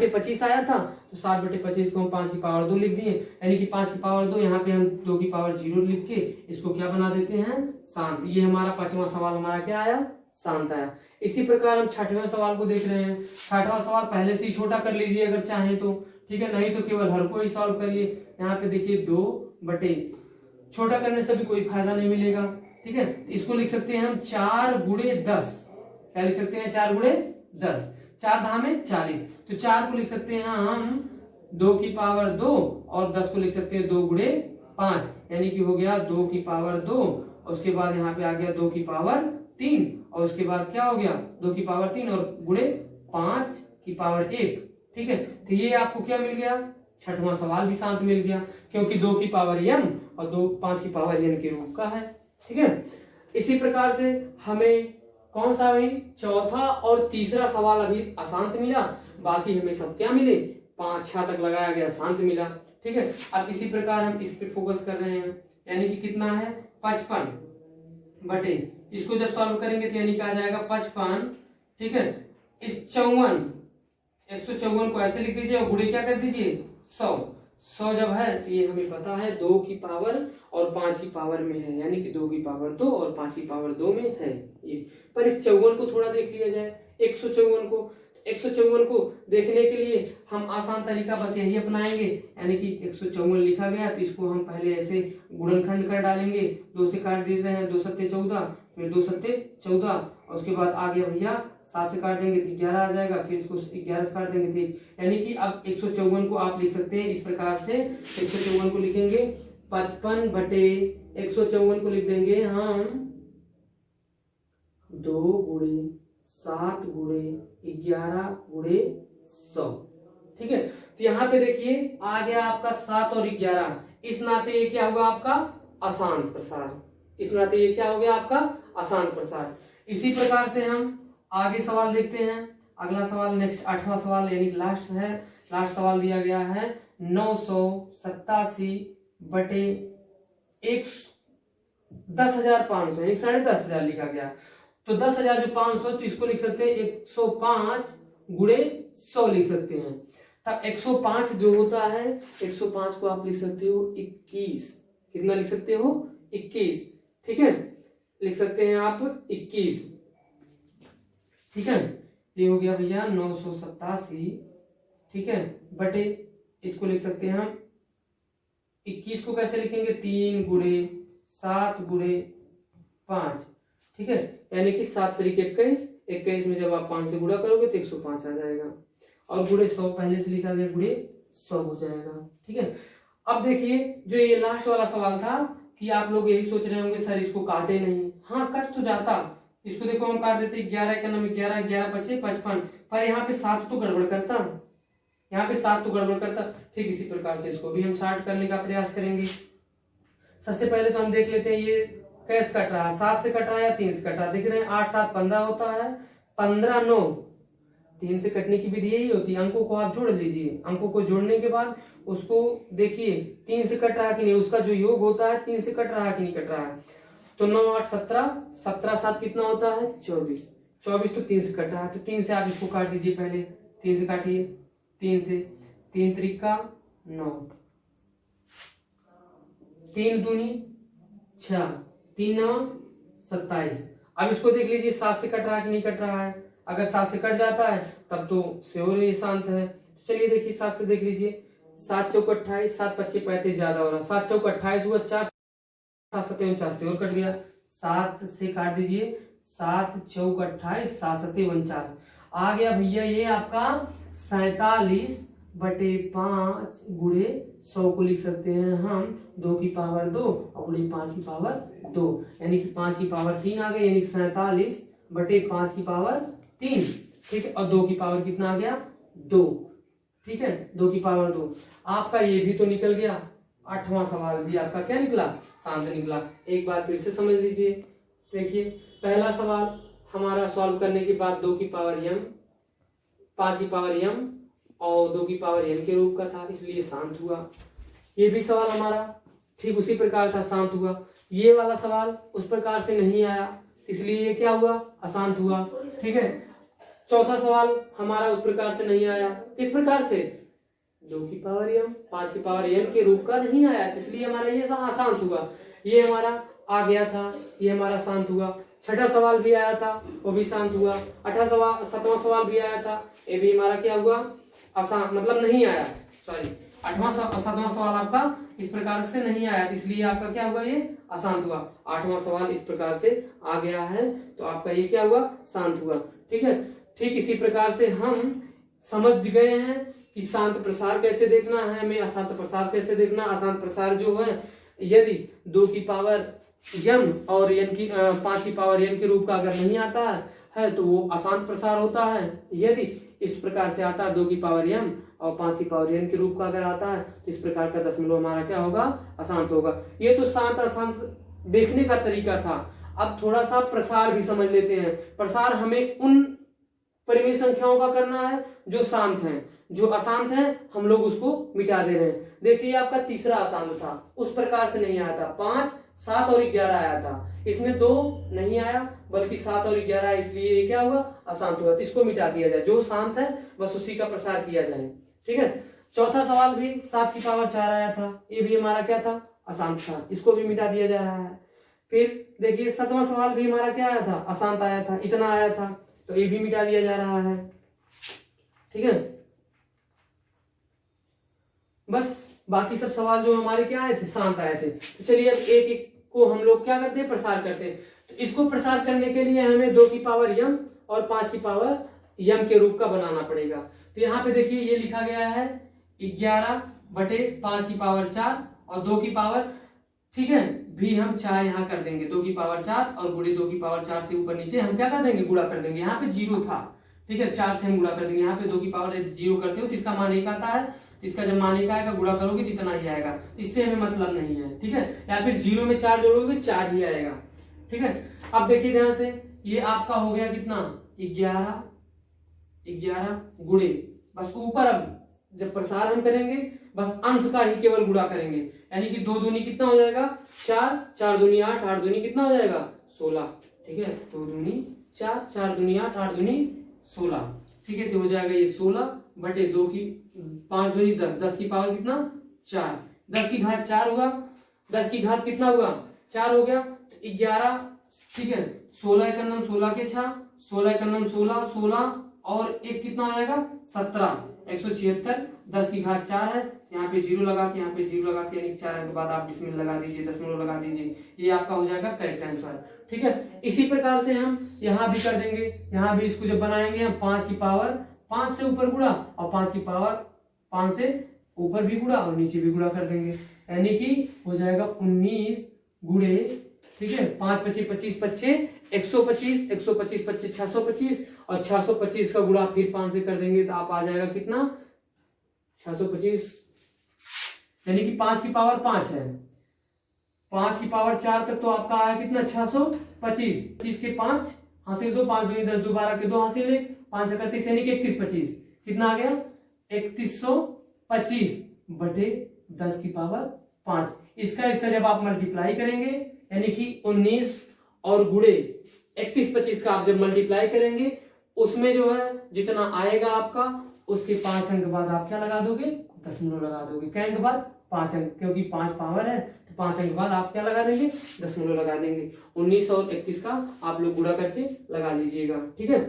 25 आया था, तो 7 बटे 25 को हम 5 की पावर 2 लिख दिए, यानी कि 5 की पावर 2, यहाँ पे हम 2 की पावर 0 लिख के इसको क्या बना देते हैं, शांत। ये हमारा 5वां सवाल हमारा क्या आया, शांत आया। इसी प्रकार हम 6वें सवाल को देख रहे हैं। 6वां सवाल पहले से ही छोटा कर लीजिए अगर चाहें तो, ठीक है, नहीं तो केवल हर को ही सॉल्व करिए। यहाँ पे देखिए 2 बटे, छोटा करने से भी कोई फायदा नहीं मिलेगा। ठीक है, इसको लिख सकते हैं हम 4 गुणे 10, क्या लिख सकते हैं, 4 गुणे 10, 4 धामे 40, तो 4 को लिख सकते हैं हम 2 की पावर 2 और 10 को लिख सकते हैं 2 गुणे 5, यानी कि हो गया 2 की पावर 2, उसके बाद यहाँ पे आ गया 2 की पावर 3, और उसके बाद क्या हो गया 2 की पावर 3 और गुणे 5 की पावर 1। ठीक है, तो ये आपको क्या मिल गया, 6वां सवाल भी शांत मिल गया, क्योंकि 2 की पावर m और 5 की पावर n के रूप का है। ठीक है, इसी प्रकार से हमें कौन सा भी चौथा और तीसरा सवाल अभी अशांत मिला, बाकी हमें सब क्या मिले, 5 6 तक लगाया गया शांत मिला। ठीक है, अब इसी प्रकार हम इस पे फोकस कर रहे हैं, यानी कि कितना है 55 बटे, इसको जब सॉल्व करेंगे तो यानी कि आ जाएगा 55। ठीक है, इस 154 को ऐसे लिख दीजिए और गुणे क्या कर दीजिए 100 जब है तो ये हमें पता है 2 की पावर और 5 की पावर में है, यानी कि 2 की पावर 2 और 5 की पावर 2 में है ये। पर इस 54 को थोड़ा देख लिया जाए, 154 को देखने के लिए हम आसान तरीका बस यही अपनाएंगे, यानी कि 154 लिखा गया तो इसको हम पहले ऐसे गुणनखंड कर डालेंगे, 2 से काट दे रहे हैं 2 सत्ते 14, फिर 2 सत्ते 14, और उसके बाद आ गया भैया 7 से काट देंगे तो 11 आ जाएगा, फिर इसको 11 से काट देंगे तो, यानी कि अब 154 को आप लिख सकते हैं इस प्रकार से। 154 को लिखेंगे 55 बटे 154 को लिख देंगे हम 2 गुणे 7 गुणे 11 गुणे 100। ठीक है, तो यहाँ पे देखिए आ गया आपका 7 और 11। इस नाते ये क्या होगा आपका अशांत प्रसार। इस नाते ये क्या हो गया आपका अशांत प्रसार। इसी प्रकार से हम आगे सवाल देखते हैं। अगला सवाल नेक्स्ट 8वां सवाल यानी लास्ट है। लास्ट सवाल दिया गया है 987 बटे 10,500 यानी 10,500 लिखा गया। तो 10,000 जो 500 तो इसको लिख सकते हैं 105 गुणे 100 लिख सकते हैं। तब 105 जो होता है 105 को आप लिख सकते हो 21। कितना लिख सकते हो 21। ठीक है, लिख सकते हैं आप 21। ठीक है, ये हो गया भैया 987। ठीक है, बटे इसको लिख सकते हैं हम 21 को कैसे लिखेंगे 3 गुणे 7 गुणे 5। ठीक है, यानी कि 7 तरीके 21। 21 में जब आप 5 से गुणा करोगे तो 105 आ जाएगा और गुणे 100 पहले से लिखा गया गुणे 100 हो जाएगा। ठीक है, अब देखिए जो ये लास्ट वाला सवाल था कि आप लोग यही सोच रहे होंगे सर इसको काटे नहीं। हाँ कट तो जाता, इसको देखो हम काट देते 11 का नाम 11, 11 पचे 55, पर यहाँ पे 7 तो गड़बड़ करता, यहाँ पे 7 तो गड़बड़ करता। ठीक इसी प्रकार से इसको भी हम 60 करने का प्रयास करेंगे। सबसे पहले तो हम देख लेते हैं ये कैसे कट रहा है, 7 से कट रहा है या 3 से कट रहा है। देख रहे हैं 8 7 15 होता है, 15 9। 3 से कटने की विधि यही होती है, अंकों को आप जोड़ लीजिए। अंकों को जोड़ने के बाद उसको देखिए 3 से कट रहा है कि नहीं, उसका जो योग होता है 3 से कट रहा है कि नहीं कट रहा है। तो 9 8 17, 17 7 कितना होता है 24। 24 तो 3 से कट रहा है, तो 3 से आप इसको काट दीजिए। पहले 3 से काटिए, 3 से 3 त्रिका 9, 3 दूनी 6, 3 9 27। अब इसको देख लीजिए 7 से कट रहा है कि नहीं कट रहा है। अगर 7 से कट जाता है तब तो श्योर ये शांत है। तो चलिए देखिए 7 से देख लीजिए, 7 चौक 28, 7 पच्चे 35 ज्यादा हो रहा, 7 चौक 28 हुआ, 4 7 7 49 श्योर कट गया। 7 से काट दीजिए, 7 चौक 28, 7 7 49 आ गया भैया ये आपका 47 बटे 5 गुणे 100 को लिख सकते हैं हम 2 की पावर 2 और गुणे 5 की पावर 2, यानी कि 5 की पावर 3 आ गई, यानी 47 बटे 5 की पावर 3। ठीक है, और 2 की पावर कितना आ गया 2। ठीक है, 2 की पावर 2। आपका ये भी तो निकल गया। 8वां सवाल भी आपका क्या निकला शांत निकला। एक बार फिर से समझ लीजिए। देखिए पहला सवाल हमारा सॉल्व करने के बाद 2 की पावर m, 5 की पावर m और 2 की पावर n के रूप का था, इसलिए शांत हुआ। ये भी सवाल हमारा ठीक उसी प्रकार था, शांत हुआ। ये वाला सवाल उस प्रकार से नहीं आया, इसलिए ये क्या हुआ अशांत हुआ। ठीक है, चौथा सवाल हमारा उस प्रकार से नहीं आया। किस प्रकार से 2 की पावर m, 5 की पावर m के रूप का नहीं आया, इसलिए हमारा ये अशांत हुआ। ये हमारा आ गया था, ये हमारा शांत हुआ। छठा सवाल भी आया था, वो भी शांत हुआ। 7वां सवाल भी आया था, ये भी हमारा क्या हुआ अशांत, मतलब नहीं आया। सॉरी 7वां सवाल आपका इस प्रकार से नहीं आया, इसलिए आपका क्या हुआ ये अशांत हुआ। 8वां सवाल इस प्रकार से आ गया है, तो आपका ये क्या हुआ शांत हुआ। ठीक है, ठीक इसी प्रकार से हम समझ गए हैं कि शांत प्रसार कैसे देखना है, हमें अशांत प्रसार कैसे देखना। अशांत प्रसार जो है यदि 2 की पावर m और n की 5 की पावर n के रूप का अगर नहीं आता है तो वो अशांत प्रसार होता है। यदि इस प्रकार से आता है 2 की पावर m और 5 की पावर n के रूप का अगर आता है तो इस प्रकार का दशमलव हमारा क्या होगा अशांत होगा। ये तो शांत अशांत देखने का तरीका था। अब थोड़ा सा प्रसार भी समझ लेते हैं। प्रसार हमें उन परिमेय संख्याओं का करना है जो शांत हैं, जो अशांत हैं हम लोग उसको मिटा दे रहे हैं। देखिए आपका तीसरा अशांत था, उस प्रकार से नहीं आया था। 5 7 और 11 आया था, इसमें 2 नहीं आया बल्कि 7 और 11, इसलिए ये क्या हुआ अशांत हुआ। तो इसको मिटा दिया जाए, जो शांत है बस उसी का प्रसार किया जाए। ठीक है, चौथा सवाल भी 7 की पावर 4 आया था, ये भी हमारा क्या था अशांत था, इसको भी मिटा दिया जा रहा है। फिर देखिए 7वां सवाल भी हमारा क्या आया था अशांत आया था, इतना आया था, तो ये भी मिटा दिया जा रहा है। ठीक है, बस बाकी सब सवाल जो हमारे क्या आए थे शांत आए थे। तो चलिए अब एक एक को हम लोग क्या करते हैं प्रसार करते हैं। तो इसको प्रसार करने के लिए हमें 2 की पावर m और 5 की पावर m के रूप का बनाना पड़ेगा। तो यहाँ पे देखिए ये लिखा गया है 11 बटे 5 की पावर 4 और 2 की पावर ठीक है, भी हम 4 यहाँ कर देंगे, 2 की पावर 4 और गुणे 2 की पावर 4 से ऊपर नीचे हम क्या कर देंगे, गुणा कर देंगे। यहाँ पे 0 था, ठीक है, 4 से हम गुणा कर देंगे। यहाँ पे 2 की पावर 0 करते हो तो इसका मान 1 आता है, इसका जब मान 1 आएगा गुणा करोगे तो इतना ही आएगा, इससे हमें मतलब नहीं है, ठीक है। या फिर 0 में 4 जोड़ोगे 4 ही आएगा, ठीक है। अब देखिए ध्यान से, ये आपका हो गया कितना, 11 गुणे, बस ऊपर अब जब प्रसार हम करेंगे बस अंश का ही केवल गुणा करेंगे, यानी कि 2 दूनी कितना हो जाएगा, 4, 4 दूनी 8, 8 दूनी कितना हो जाएगा, 16, ठीक है। 2 दूनी 4, 4 दूनी 8, 8 दूनी 16, ठीक है। तो हो जाएगा ये 16 बटे 2 की 5 दूनी 10, 10 की पावर कितना, 4, 10 की घात 4 होगा, 10 की घात कितना होगा, 4 हो गया, 11, ठीक है। 16 एक 16 के 6, 16 एक 16, 16 और एक कितना हो जाएगा, 17, 176, 10 की घात 4 है, यहाँ पे 0 लगा के, यहाँ पे 0 लगा के, यानी 4 के बाद आप इसमें लगा दीजिए, दशमलव लगा दीजिए, ये आपका हो जाएगा करेक्ट आंसर, ठीक है। इसी प्रकार से हम यहाँ भी कर देंगे, यहाँ भी इसको जब बनाएंगे हम 5 की पावर 5 से ऊपर गुणा और 5 की पावर 5 से ऊपर भी गुणा और नीचे भी गुणा कर देंगे, यानी कि हो जाएगा 19 गुणे, ठीक है, 5 25 25 25 125, 125 25 625 और 625 का गुणा फिर 5 से कर देंगे तो आप आ जाएगा कितना, 625, यानी कि 5 की पावर 5 है, 5 की पावर 4 तक तो आपका आया कितना, 625, 25 के 5 हासिल 2, 5 दूनी 10, 2 12 के 2 हासिल 1, 5 31, यानी कि 31 25 कितना आ गया, 3125 बटे 10 की पावर 5। इसका जब आप मल्टीप्लाई करेंगे, यानी कि 19 और गुणे 31 25 का आप जब मल्टीप्लाई करेंगे, उसमें जो है जितना आएगा आपका, उसके 5 अंक बाद आप क्या लगा दोगे, दशमलव लगा दोगे। क्या अंक बाद, 5 अंक, क्योंकि 5 पावर है तो 5 अंक बाद आप क्या लगा देंगे, दशमलव लगा देंगे। 19 और 31 का आप लोग गुणा करके लगा लीजिएगा, ठीक है।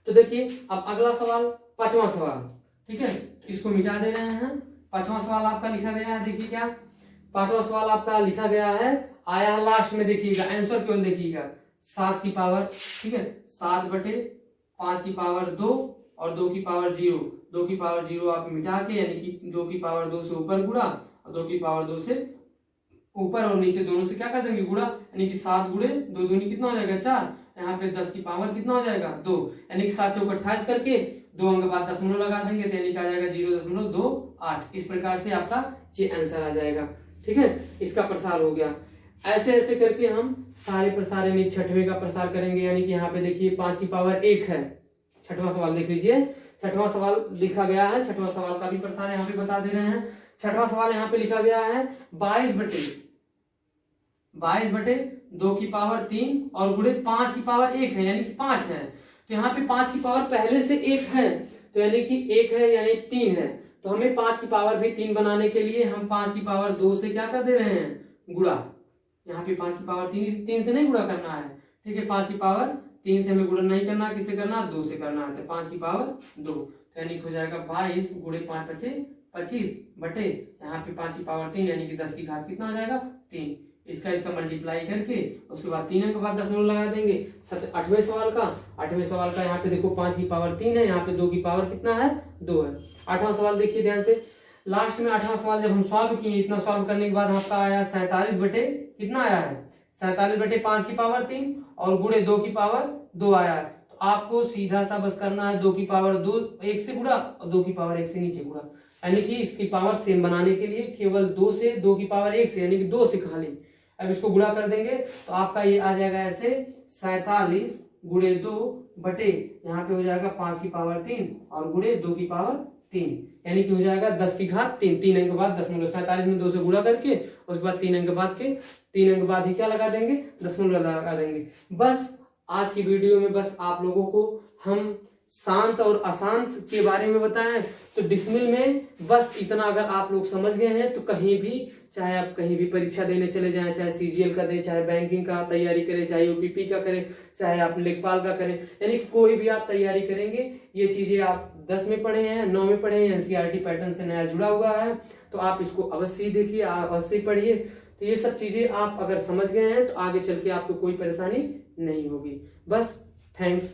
तो देखिए अब अगला सवाल, 5वां सवाल, ठीक है, इसको मिटा दे रहे हैं। 5वां सवाल आपका लिखा गया है, देखिए क्या 5वां सवाल आपका लिखा गया है, आया है लास्ट में, देखिएगा आंसर केवल देखिएगा, 7 की पावर, ठीक है, 7 बटे 5 की पावर 2 और 2 की पावर 0, 2 की पावर 0 आप मिटा के, यानी कि 2 की पावर 2 से ऊपर गुणा और 2 की पावर 2 से ऊपर और नीचे दोनों से क्या कर देंगे, गुणा, यानी कि 7 गुणे 2 दूनी कितना हो जाएगा, 4, यहाँ पे 10 की पावर कितना हो जाएगा, 2, यानी कि 7 चौक 28 करके 2 अंक बाद दशमलव लगा देंगे तो यानी कि आ जाएगा 0.28। इस प्रकार से आपका ये आंसर आ जाएगा, ठीक है। इसका प्रसार हो गया। ऐसे ऐसे करके हम सारे प्रसार, यानी 6वें का प्रसार करेंगे, यानी कि यहाँ पे देखिए 5 की पावर 1 है। 6वां सवाल देख लीजिए, 6वां सवाल लिखा गया है, 6वां सवाल का भी प्रसार यहाँ पे बता दे रहे हैं। 6वां सवाल यहाँ पे लिखा गया है 22 बटे 2 की पावर 3 और गुणे 5 की पावर 1 है, यानी कि 5 है। तो यहाँ पे 5 की पावर पहले से 1 है, तो यानी कि 1 है यानी 3 है, तो हमें 5 की पावर भी 3 बनाने के लिए हम 5 की पावर 2 से क्या कर दे रहे हैं, गुणा। यहाँ पे 5 की पावर 3 से नहीं गुणा करना है, ठीक है, 5 की पावर 3 से हमें गुणा नहीं करना, किससे करना, 2 से करना है, तो 5 की पावर 2, तो यानी हो जाएगा 22 गुणे 5 25 25 बटे यहाँ पे 5 की पावर 3, यानी कि 10 की घात कितना हो जाएगा, 3। इसका मल्टीप्लाई करके उसके बाद 3 अंक बाद दशमलव लगा देंगे। 8वें सवाल का यहाँ पे देखो 5 की पावर 3 है, यहाँ पे 2 की पावर कितना है, 2 है। 8वां सवाल देखिए ध्यान से, लास्ट में 8वां सवाल जब हम सॉल्व किए, इतना सॉल्व करने के बाद आपका आया 47 बटे कितना आया है, 47 बटे 5 की पावर 3 और गुणे 2 की पावर 2 आया है। तो आपको सीधा सा बस करना है 2 की पावर 2 1 से गुणा और 2 की पावर 1 से नीचे गुणा, यानी कि इसकी पावर सेम बनाने के लिए केवल 2 से 2 की पावर 1 से, यानी कि 2 से खाली अब इसको गुणा कर देंगे तो आपका ये आ जाएगा ऐसे 47 गुणे 2 बटे यहाँ पे हो जाएगा 5 की पावर 3 और गुणे 2 की पावर 3, यानी कि हो जाएगा 10 की घात 3, 3 अंक बाद दशमलव, 47 में 2 से गुणा करके उसके बाद 3 अंक बाद के 3 अंक बाद ही क्या लगा देंगे, दशमलव लगा देंगे। बस आज की वीडियो में बस आप लोगों को हम शांत और अशांत के बारे में बताएं, तो डिसमिल में बस इतना अगर आप लोग समझ गए हैं तो कहीं भी, चाहे आप कहीं भी परीक्षा देने चले जाएं, चाहे सीजीएल का दें, चाहे बैंकिंग का तैयारी करें, चाहे यूपीपी का करें, चाहे आप लेखपाल का करें, यानी कि कोई भी आप तैयारी करेंगे, ये चीजें आप 10 में पढ़े हैं, 9 में पढ़े हैं, एनसीईआरटी पैटर्न से नया जुड़ा हुआ है, तो आप इसको अवश्य ही देखिए, अवश्य पढ़िए। तो ये सब चीजें आप अगर समझ गए हैं तो आगे चल के आपको कोई परेशानी नहीं होगी। बस थैंक्स।